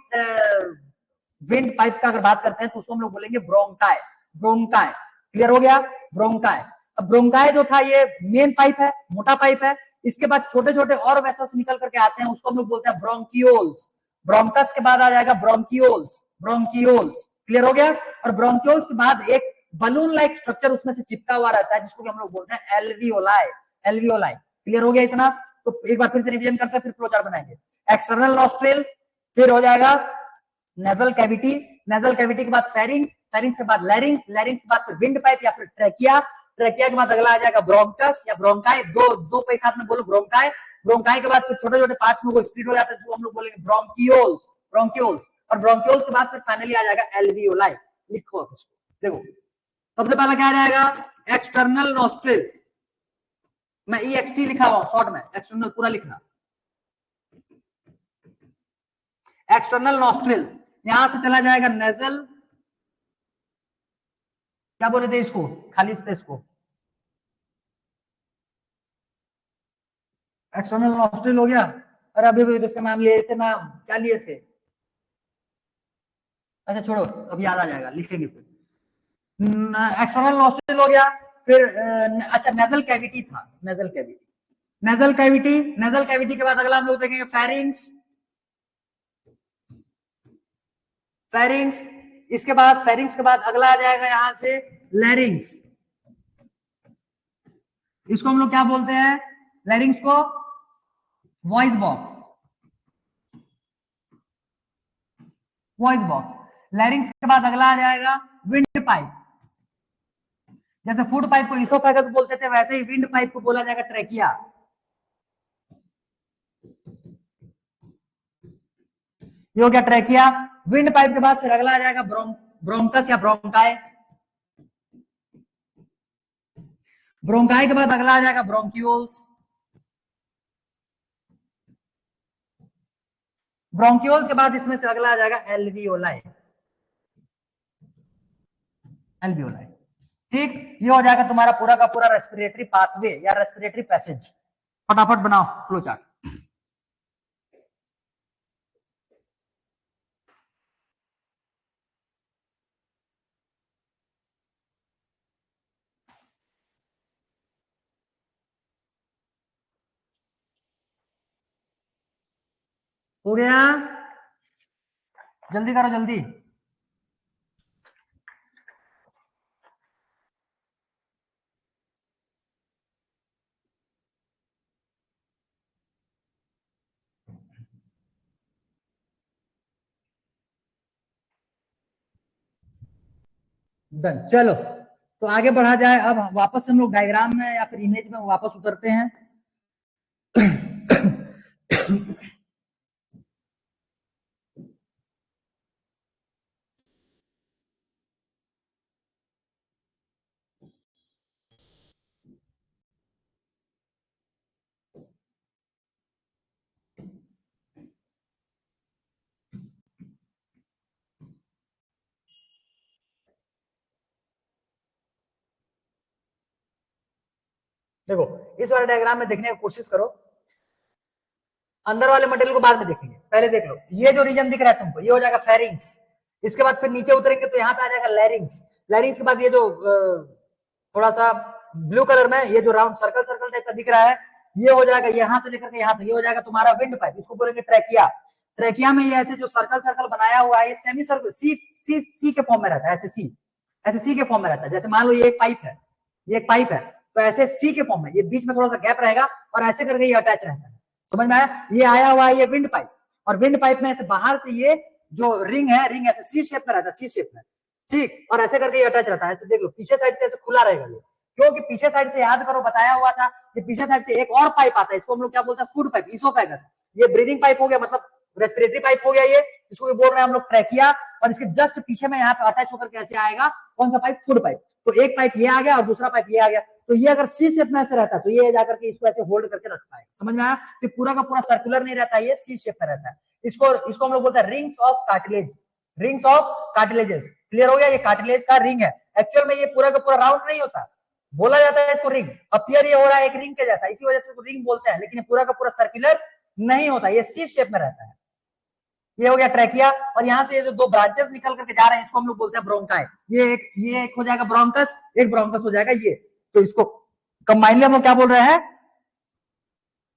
विंड पाइप्स का अगर बात करते हैं तो उसको हम लोग बोलेंगे ब्रोंकाई। ब्रोंकाई, क्लियर हो गया, ब्रोंकाई। अब ब्रोंकाई जो था ये मेन पाइप है, मोटा पाइप है, इसके बाद छोटे छोटे और वेसल्स निकल करके आते हैं, उसको हम लोग बोलते हैं ब्रोंकियोल्स। ब्रोंकस के बाद आ जाएगा ब्रोंकियोल्स, ब्रोंकियोल्स, क्लियर हो गया। और ब्रोंकियोल्स के बाद एक बलून लाइक स्ट्रक्चर उसमें से चिपका हुआ रहता है जिसको हम लोग बोलते हैं एल्वियोलाई। एल्वियोलाई, क्लियर हो गया इतना। तो एक बार फिर से रिवीजन करते हैं, फिर फ्लो चार्ट बनाएंगे। एक्सटर्नल नॉस्ट्रिल, फिर हो जाएगा नेजल कैविटी, नेजल कैविटी के बाद फेरिंग्स, फेरिंग्स के बाद लैरिंग्स, लैरिंग्स के बाद फिर विंड पाइप या फिर ट्रेकिया, ट्रेकिया के बाद अगला आ जाएगा ब्रोंकस या ब्रोंकाई, दो के साथ में बोलो ब्रोंकाई। ब्रोंकाई के बाद फिर छोटे छोटे पार्ट्स में वो स्प्लिट हो जाता है जिसको हम लोग बोलेंगे ब्रोंकियोल्स, ब्रोंकियोल्स। और ब्रोंकियोल्स के बाद फिर फाइनली आ जाएगा एल्वियोलाई। लिखो इसको, देखो सबसे पहला क्या आ जाएगा, एक्सटर्नल नॉस्ट्रिल, मैं EXT लिखा हुआ शॉर्ट में, एक्सटर्नल पूरा लिखना। एक्सटर्नल नॉस्ट्रिल्स, यहां से चला जाएगा नेजल, क्या बोले थे इसको, खाली स्पेस को, एक्सटर्नल नॉस्ट्रिल हो गया। अरे अभी भी इसका नाम लिए थे, नाम क्या लिए थे, अच्छा छोड़ो अब याद आ जाएगा, लिखेंगे फिर। एक्सटर्नल नॉस्ट्रिल हो गया, फिर अच्छा नेजल कैविटी था, nasal cavity, nasal cavity, nasal cavity के बाद अगला हम लोग देखेंगे फेरिंग्स, फेरिंग्स। इसके बाद फेरिंग्स के बाद अगला आ जाएगा यहां से लैरिंग्स, इसको हम लोग क्या बोलते हैं, लैरिंग्स को वॉइस बॉक्स, वॉइस बॉक्स। लैरिंग्स के बाद अगला आ जाएगा विंड पाइप, जैसे फूड पाइप को इसोफेगस बोलते थे वैसे ही विंड पाइप को बोला जाएगा ट्रेकिया। ये हो गया ट्रेकिया। विंड पाइप के बाद फिर अगला आ जाएगा ब्रोंकस या ब्रोंकाई, ब्रोंकाई के बाद अगला आ जाएगा ब्रोंक्यूल्स, ब्रोंक्यूल्स के बाद इसमें से अगला आ जाएगा एल्वियोलाई, एल्वियोलाई। ठीक, ये हो जाएगा तुम्हारा पूरा का पूरा रेस्पिरेटरी पाथवे या रेस्पिरेटरी पैसेज। फटाफट बनाओ फ्लो चार्ट। हो गया, जल्दी करो जल्दी। डन, चलो तो आगे बढ़ा जाए। अब वापस हम लोग डायग्राम में या फिर इमेज में वापस उतरते हैं। देखो इस वाले डायग्राम में देखने की कोशिश करो, अंदर वाले मटेरियल को बाद में देखेंगे, पहले देख लो। ये जो रीजन दिख रहा है तुमको, ये हो जाएगा फेरिंग्स। इसके बाद फिर नीचे उतरेंगे तो यहाँ पे आ जाएगा लैरिंग्स। लैरिंग्स के बाद ये जो थोड़ा सा ब्लू कलर में ये जो राउंड सर्कल सर्कल टाइप का दिख रहा है, ये हो जाएगा यहाँ से लेकर के यहाँ तक, ये हो जाएगा तुम्हारा विंड पाइप। इसको बोलेंगे ट्रैकिया। ट्रैकिया में ये ऐसे जो सर्कल सर्कल बनाया हुआ है, ये सेमी सर्कल सी सी सी के फॉर्म में रहता है, ऐसे सी के फॉर्म में रहता है। जैसे मान लो ये एक पाइप है, ये एक पाइप है, तो ऐसे सी के फॉर्म में, ये बीच में थोड़ा सा गैप रहेगा और ऐसे करके ये अटैच रहता है। समझ में आया? ये आया हुआ है ये विंड पाइप, और विंड पाइप में ऐसे बाहर से ये जो रिंग है, रिंग ऐसे सी शेप में रहता है, सी शेप में, ठीक, और ऐसे करके ये अटैच रहता है। ऐसे देख लो, पीछे साइड से ऐसे खुला रहेगा ये, क्योंकि पीछे साइड से याद करो बताया हुआ था कि पीछे साइड से एक और पाइप आता है, इसको हम लोग क्या बोलते हैं, फूड पाइप, इसोफेगस। ये ब्रीदिंग पाइप हो गया, मतलब रेस्पिरेटरी पाइप हो गया ये, इसको बोल रहे हैं हम लोग ट्रैकिया। और इसके जस्ट पीछे में यहाँ पे अटैच होकर कैसे आएगा, कौन सा पाइप, फूड पाइप। तो एक पाइप ये आ गया और दूसरा पाइप ये आ गया। तो ये अगर सी शेप में ऐसे रहता है तो ये जाकर के इसको ऐसे होल्ड करके रखता है। समझ में आया? तो पूरा का पूरा सर्कुलर नहीं रहता है, ये सी शेप में रहता है। इसको हम लोग बोलते हैं rings of cartilage, rings of cartilages. Clear हो गया? ये कार्टिलेज का रिंग है। एक्चुअल में ये पूरा का पूरा राउंड नहीं होता, बोला जाता है इसको रिंग। अपियर ये हो रहा है एक रिंग के जैसा, इसी वजह से इसको रिंग बोलते हैं, लेकिन ये पूरा का पूरा सर्कुलर नहीं होता, ये सी शेप में रहता है। ये हो गया ट्रैकिया। और यहाँ से ये जो दो ब्रांचेस निकल करके जा रहे हैं, इसको हम लोग बोलते हैं ब्रोंकाई। ये एक हो जाएगा ब्रोंकस, एक ब्रोंकस हो जाएगा ये। तो इसको कंबाइनली हम लोग क्या बोल रहे हैं,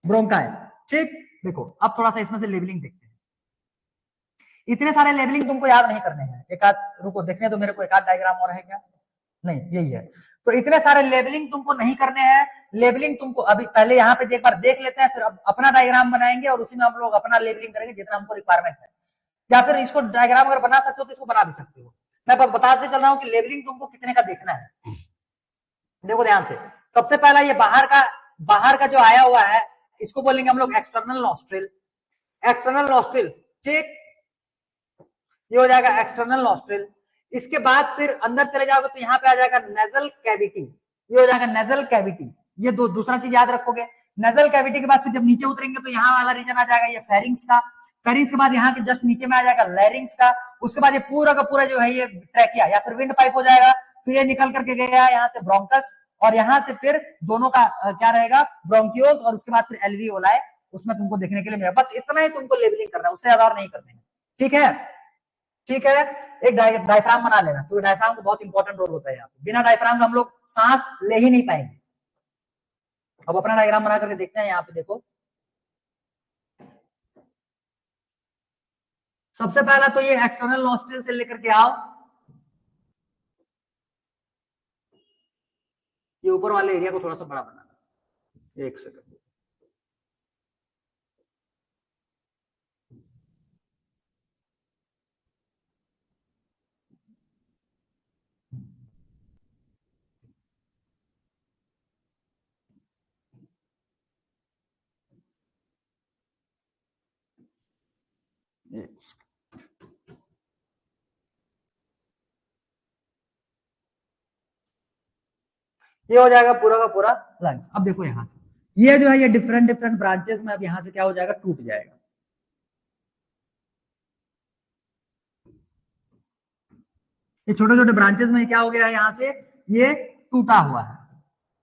ब्रोंकाई। ठीक, देखो अब थोड़ा सा इसमें से लेबलिंग देखते हैं। इतने सारे लेबलिंग तुमको याद नहीं करने हैं, एक आध रुको देखने तो मेरे को, एक आध डायग्राम और है क्या, नहीं यही है। तो इतने सारे लेबलिंग तुमको नहीं करने हैं। लेबलिंग तुमको अभी पहले यहाँ पे एक बार देख लेते हैं, फिर अपना डायग्राम बनाएंगे और उसी में हम लोग अपना लेबलिंग करेंगे जितना हमको रिक्वायरमेंट है। या फिर इसको डायग्राम अगर बना सकते हो तो इसको बना भी सकते हो। मैं बस बताते चल रहा हूँ कि लेबलिंग तुमको कितने का देखना है। देखो ध्यान से, सबसे पहला ये बाहर का जो आया हुआ है, इसको बोलेंगे हम लोग एक्सटर्नल नॉस्ट्रिल। एक्सटर्नल नॉस्ट्रिल, ठीक, ये हो जाएगा एक्सटर्नल नॉस्ट्रिल। इसके बाद फिर अंदर चले जाओगे तो यहाँ पे आ जाएगा नेजल कैविटी, ये हो जाएगा नेजल कैविटी। ये दूसरा चीज याद रखोगे। नेजल कैविटी के बाद फिर जब नीचे उतरेंगे तो यहाँ वाला रीजन आ जाएगा ये फेरिंग्स का। फेरिंग्स के बाद यहाँ के जस्ट नीचे में आ जाएगा लैरिंग्स का। उसके बाद ये पूरा का पूरा जो है ये ट्रैकिया या फिर विंड पाइप हो जाएगा। फिर ये निकल करके गया यहाँ से ब्रोंकस, और यहाँ से फिर दोनों का क्या रहेगा, ब्रोंकियोल्स, और उसके बाद फिर एल्वियोलाई उसमें तुमको देखने के लिए मिलेगा। बस इतना ही तुमको लेबलिंग करना है, उससे ज्यादा और नहीं करना है। ठीक है, ठीक है। एक डायफ्राम बना लेना, तो डायफ्राम का बहुत इंपॉर्टेंट रोल होता है यहाँ पे। बिना डायफ्राम का हम लोग सांस ले ही नहीं पाएंगे। अब अपना डायग्राम बना करके देखते हैं। यहाँ पे देखो, सबसे पहला तो ये एक्सटर्नल नॉस्ट्रिल से लेकर के आओ, ये ऊपर वाले एरिया को थोड़ा सा बड़ा बनाना। एक सेकंड, ये हो जाएगा पूरा का पूरा लंग्स। अब देखो यहाँ से ये जो है ये डिफरेंट डिफरेंट ब्रांचेस में अब यहाँ से क्या हो जाएगा, टूट जाएगा। ये छोटे छोटे ब्रांचेस में क्या हो गया है, यहाँ से ये टूटा हुआ है,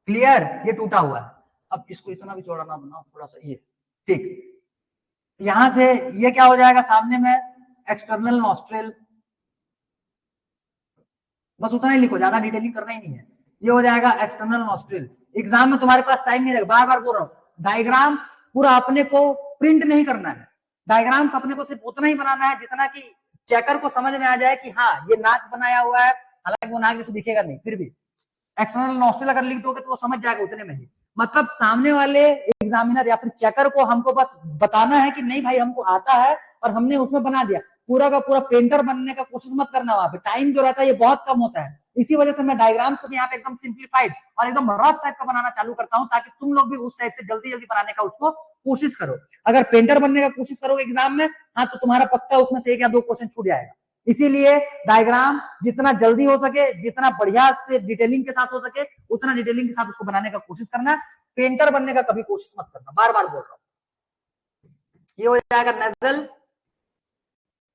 क्लियर, ये टूटा हुआ है। अब इसको इतना भी चौड़ा ना बनाओ, थोड़ा सा ये, ठीक। यहां से ये क्या हो जाएगा सामने में, एक्सटर्नल नॉस्ट्रिल, बस उतना ही लिखो, ज्यादा डिटेलिंग करना ही नहीं है। ये हो जाएगा एक्सटर्नल नॉस्ट्रिल। एग्जाम में तुम्हारे पास टाइम नहीं रहेगा, बार बार बोल रहा हूं, डायग्राम पूरा अपने को प्रिंट नहीं करना है, डायग्राम्स अपने को सिर्फ उतना ही बनाना है जितना कि चेकर को समझ में आ जाए कि हाँ ये नाक बनाया हुआ है, हालांकि वो नाक जैसे दिखेगा नहीं, फिर भी एक्सटर्नल नॉस्ट्रिल अगर लिख दोगे तो वो समझ जाएगा उतने में ही। मतलब सामने वाले एग्जामिनर या फिर चेकर को हमको बस बताना है कि नहीं भाई हमको आता है और हमने उसमें बना दिया, पूरा का पूरा पेंटर बनने का कोशिश मत करना, वहां पे टाइम जो रहता है ये बहुत कम होता है। इसी वजह से मैं डायग्राम्स को भी यहाँ पे एकदम सिंप्लीफाइड और एकदम रफ टाइप का बनाना चालू करता हूँ, ताकि तुम लोग भी उस टाइप से जल्दी जल्दी बनाने का उसको कोशिश करो। अगर पेंटर बनने का कोशिश करोगे एग्जाम में, हाँ तो तुम्हारा पक्का उसमें से 1 या 2 क्वेश्चन छूट जाएगा। इसीलिए डायग्राम जितना जल्दी हो सके, जितना बढ़िया से डिटेलिंग के साथ हो सके, उतना डिटेलिंग के साथ उसको बनाने का कोशिश करना। पेंटर बनने का कभी कोशिश मत करना, बार बार बोल रहा हूं। ये हो जाएगा नेजल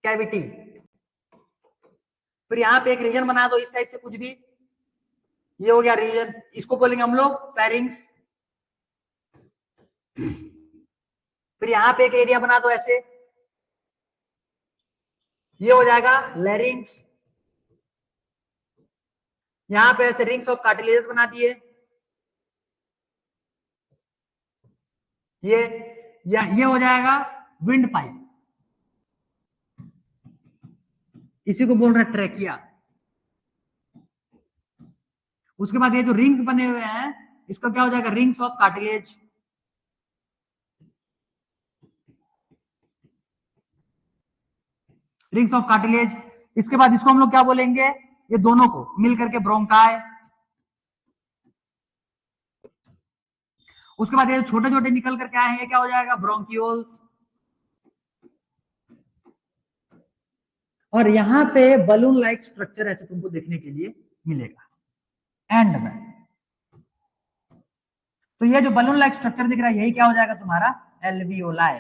कैविटी। फिर यहाँ पे एक रीजन बना दो इस टाइप से कुछ भी, ये हो गया रीजन, इसको बोलेंगे हम लोग फेरिंग्स। फिर यहाँ पे एक एरिया बना दो ऐसे, ये हो जाएगा लैरिंग्स। यहां पे ऐसे रिंग्स ऑफ कार्टिलेज बना दिए, ये हो जाएगा विंड पाइप, इसी को बोल रहे हैं ट्रेकिया। उसके बाद ये जो रिंग्स बने हुए हैं इसका क्या हो जाएगा, rings of cartilage. Rings of cartilage. इसके बाद इसको हम लोग क्या बोलेंगे, ये दोनों को मिलकर के ब्रोंकाई। उसके बाद ये छोटे छोटे निकल करके आए हैं, ये क्या हो जाएगा, ब्रोंकियोल्स। और यहां पे बलून लाइक स्ट्रक्चर ऐसे तुमको देखने के लिए मिलेगा एंड में। तो ये जो बलून लाइक स्ट्रक्चर दिख रहा है यही क्या हो जाएगा तुम्हारा एल्वियोलाई।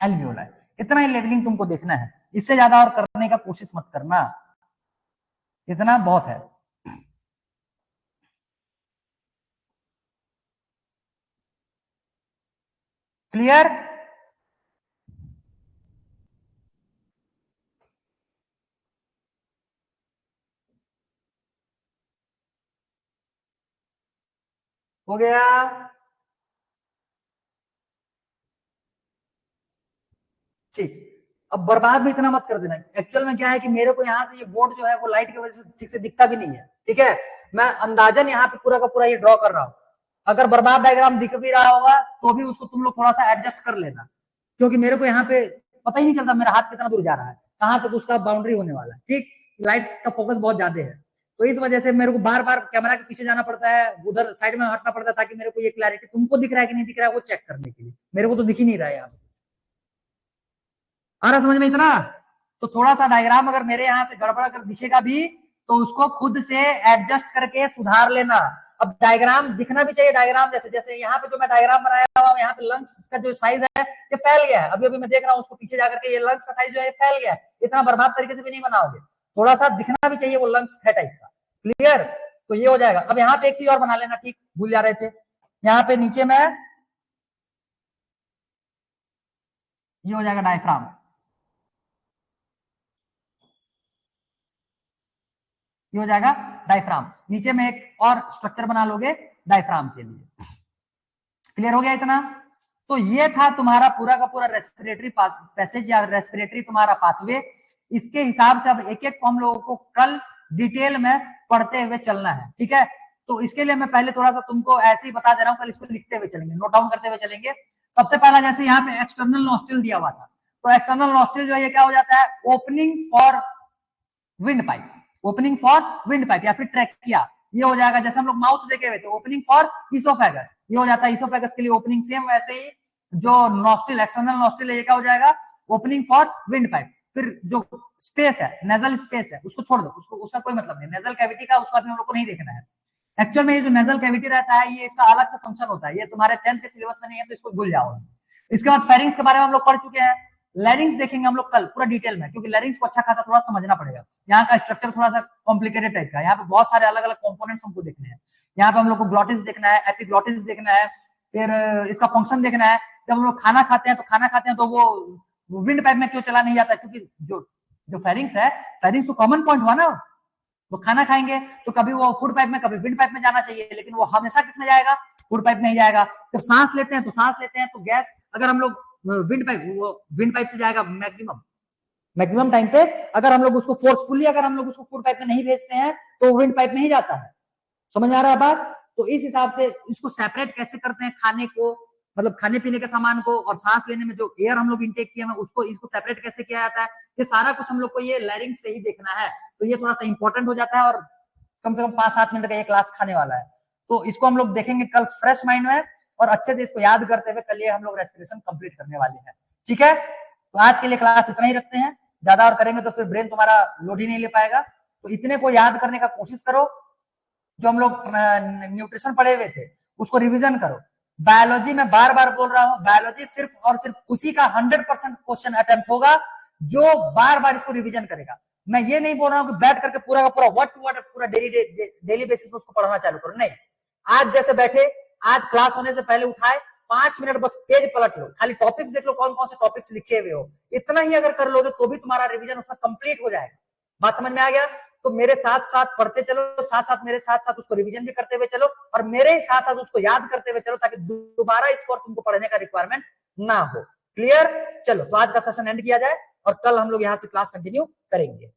एल्वियोलाई, इतना ही लेवलिंग तुमको देखना है, इससे ज्यादा और करने का कोशिश मत करना, इतना बहुत है। क्लियर। हो गया। ठीक, अब बर्बाद भी इतना मत कर देना। एक्चुअल में क्या है कि मेरे को यहाँ से ये बोर्ड जो है वो लाइट की वजह से ठीक से दिखता भी नहीं है, ठीक है। मैं अंदाजन यहाँ पे पूरा का पूरा ये ड्रॉ कर रहा हूँ, अगर बर्बाद डायग्राम दिख भी रहा होगा तो भी उसको तुम लोग थोड़ा सा एडजस्ट कर लेना, क्योंकि मेरे को यहाँ पे पता ही नहीं चलता मेरा हाथ कितना दूर जा रहा है, कहाँ तक उसका बाउंड्री होने वाला है, ठीक। लाइट का फोकस बहुत ज्यादा है, तो इस वजह से मेरे को बार बार कैमरा के पीछे जाना पड़ता है, उधर साइड में हटना पड़ता है, ताकि मेरे को ये क्लैरिटी तुमको दिख रहा है कि नहीं दिख रहा है वो चेक करने के लिए। मेरे को तो दिख ही नहीं रहा है यहाँ पे, आ रहा समझ में इतना। तो थोड़ा सा डायग्राम अगर मेरे यहाँ से गड़बड़ अगर दिखेगा भी तो उसको खुद से एडजस्ट करके सुधार लेना। अब डायग्राम दिखना भी चाहिए, डायग्राम जैसे जैसे यहाँ पे जो मैं डायग्राम बनाया हुआ हूँ, यहाँ पे लंग्स का जो साइज है ये फैल गया है, अभी अभी मैं देख रहा हूँ उसको पीछे जाकर के, ये लंग्स का साइज जो है फैल गया है, इतना बर्बाद तरीके से भी नहीं बनाओगे, थोड़ा सा दिखना भी चाहिए वो लंग्स है टाइप का। क्लियर, तो ये हो जाएगा। अब यहाँ पे एक चीज और बना लेना, ठीक भूल जा रहे थे, यहाँ पे नीचे में ये हो जाएगा डायफ्राम, ये हो जाएगा डायफ्राम। नीचे में एक और स्ट्रक्चर बना लोगे डायफ्राम के लिए। क्लियर हो गया इतना। तो ये था तुम्हारा पूरा का पूरा रेस्पिरेटरी पैसेज या रेस्पिरेटरी तुम्हारा पाथवे। इसके हिसाब से अब एक एक को हम लोगों को कल डिटेल में पढ़ते हुए चलना है, ठीक है। तो इसके लिए मैं पहले थोड़ा सा तुमको ऐसे ही बता दे रहा हूँ, कल इसको लिखते हुए चलेंगे, नोट डाउन करते हुए चलेंगे। सबसे पहला जैसे यहाँ पे एक्सटर्नल नॉस्ट्रिल दिया हुआ था, तो एक्सटर्नल नॉस्ट्रिल जो है ये क्या हो जाता है, opening for wind pipe, opening for wind pipe या फिर ट्रैकिया, ये हो जाएगा। जैसे हम लोग माउथ देखे हुए थे, ओपनिंग फॉर इसोफेगस, ये हो जाता है इसोफेगस के लिए ओपनिंग। सेम वैसे ही जो नॉस्ट्रिल एक्सटर्नल नॉस्ट्रिल है ये क्या हो जाएगा, ओपनिंग फॉर विंड पाइप। फिर जो स्पेस है, नेजल स्पेस है, उसको छोड़ दो, उसको उसका कोई मतलब नहीं, नेजल कैविटी का उसका हम लोग को नहीं देखना है। एक्चुअल में ये जो नेजल कैविटी रहता है ये इसका अलग से फंक्शन होता है, ये तुम्हारे 10th के सिलेबस में नहीं है तो इसको भूल जाओ। इसके बाद फेरिंग्स के बारे में हम लोग पढ़ चुके हैं, लैरिंग्स देखेंगे हम लोग कल पूरा डिटेल में, क्योंकि लैरिंग्स को अच्छा खासा थोड़ा समझना पड़ेगा। यहाँ का स्ट्रक्चर थोड़ा सा कॉम्प्लिकेटेड टाइप का है, यहाँ पे बहुत सारे अलग अलग कंपोनेंट्स हमको देखने हैं। यहाँ पे हम लोग को ग्लॉटिस देखना है, एपिग्लॉटिस देखना है, फिर इसका फंक्शन देखना है। जब हम लोग खाना खाते हैं तो वो विंड पाइप में क्यों चला नहीं जाता, क्योंकि जो फेरिंग्स है, फेरिंग्स तो कॉमन पॉइंट हुआ ना। वो खाना खाएंगे तो कभी वो फूड पाइप में, कभी विंड पाइप में जाना चाहिए, लेकिन वो हमेशा किसमें जाएगा, फूड पाइप में ही जाएगा। जब सांस लेते हैं तो गैस, अगर हम लोग विंड पाइप से जाएगा मैक्सिमम टाइम पे। अगर हम लोग उसको फोर्सफुली अगर हम लोग उसको फूड पाइप में नहीं भेजते हैं तो विंड पाइप में ही जाता है। समझ में आ रहा है बात? तो इस हिसाब से इसको सेपरेट कैसे करते हैं, खाने को, मतलब खाने पीने के सामान को, और सांस लेने में जो एयर हम लोग इनटेक किए हैं उसको, इसको सेपरेट कैसे किया जाता है, ये सारा कुछ हम लोग को ये लैरिंग्स से ही देखना है। तो ये थोड़ा सा इंपॉर्टेंट हो जाता है, और कम से कम 5-7 मिनट का ये क्लास खाने वाला है। तो इसको हम लोग देखेंगे कल फ्रेश माइंड में, और अच्छे से इसको याद करते हुए कल ये हम लोग रेस्पिरेशन कंप्लीट करने वाले हैं। ठीक है, तो आज के लिए क्लास इतना ही रखते हैं। ज्यादा और करेंगे तो फिर ब्रेन तुम्हारा लोड ही नहीं ले पाएगा। तो इतने को याद करने का कोशिश करो। जो हम लोग न्यूट्रिशन पढ़े हुए थे उसको रिवीजन करो। बायोलॉजी में बार बार बोल रहा हूं, बायोलॉजी सिर्फ और सिर्फ उसी का 100% क्वेश्चन अटेम्प्ट होगा जो बार बार इसको रिवीजन करेगा। मैं ये नहीं बोल रहा हूं कि बैठ करके पूरा का पूरा वर्ड टू वर्ड पूरा डेली बेसिस पे उसको पढ़ना चालू करो, नहीं। आज जैसे बैठे, आज क्लास होने से पहले उठाए 5 मिनट बस पेज पलट लो, खाली टॉपिक्स देख लो, कौन कौन से टॉपिक्स लिखे हुए हो। इतना ही अगर कर लोगे तो भी तुम्हारा रिवीजन उसमें कंप्लीट हो जाएगा। बात समझ में आ गया? तो मेरे साथ साथ पढ़ते चलो, साथ साथ मेरे साथ साथ उसको रिवीजन भी करते हुए चलो, और मेरे साथ साथ उसको याद करते हुए चलो, ताकि दोबारा इसको और तुमको पढ़ने का रिक्वायरमेंट ना हो। क्लियर? चलो, तो आज का सेशन एंड किया जाए और कल हम लोग यहाँ से क्लास कंटिन्यू करेंगे।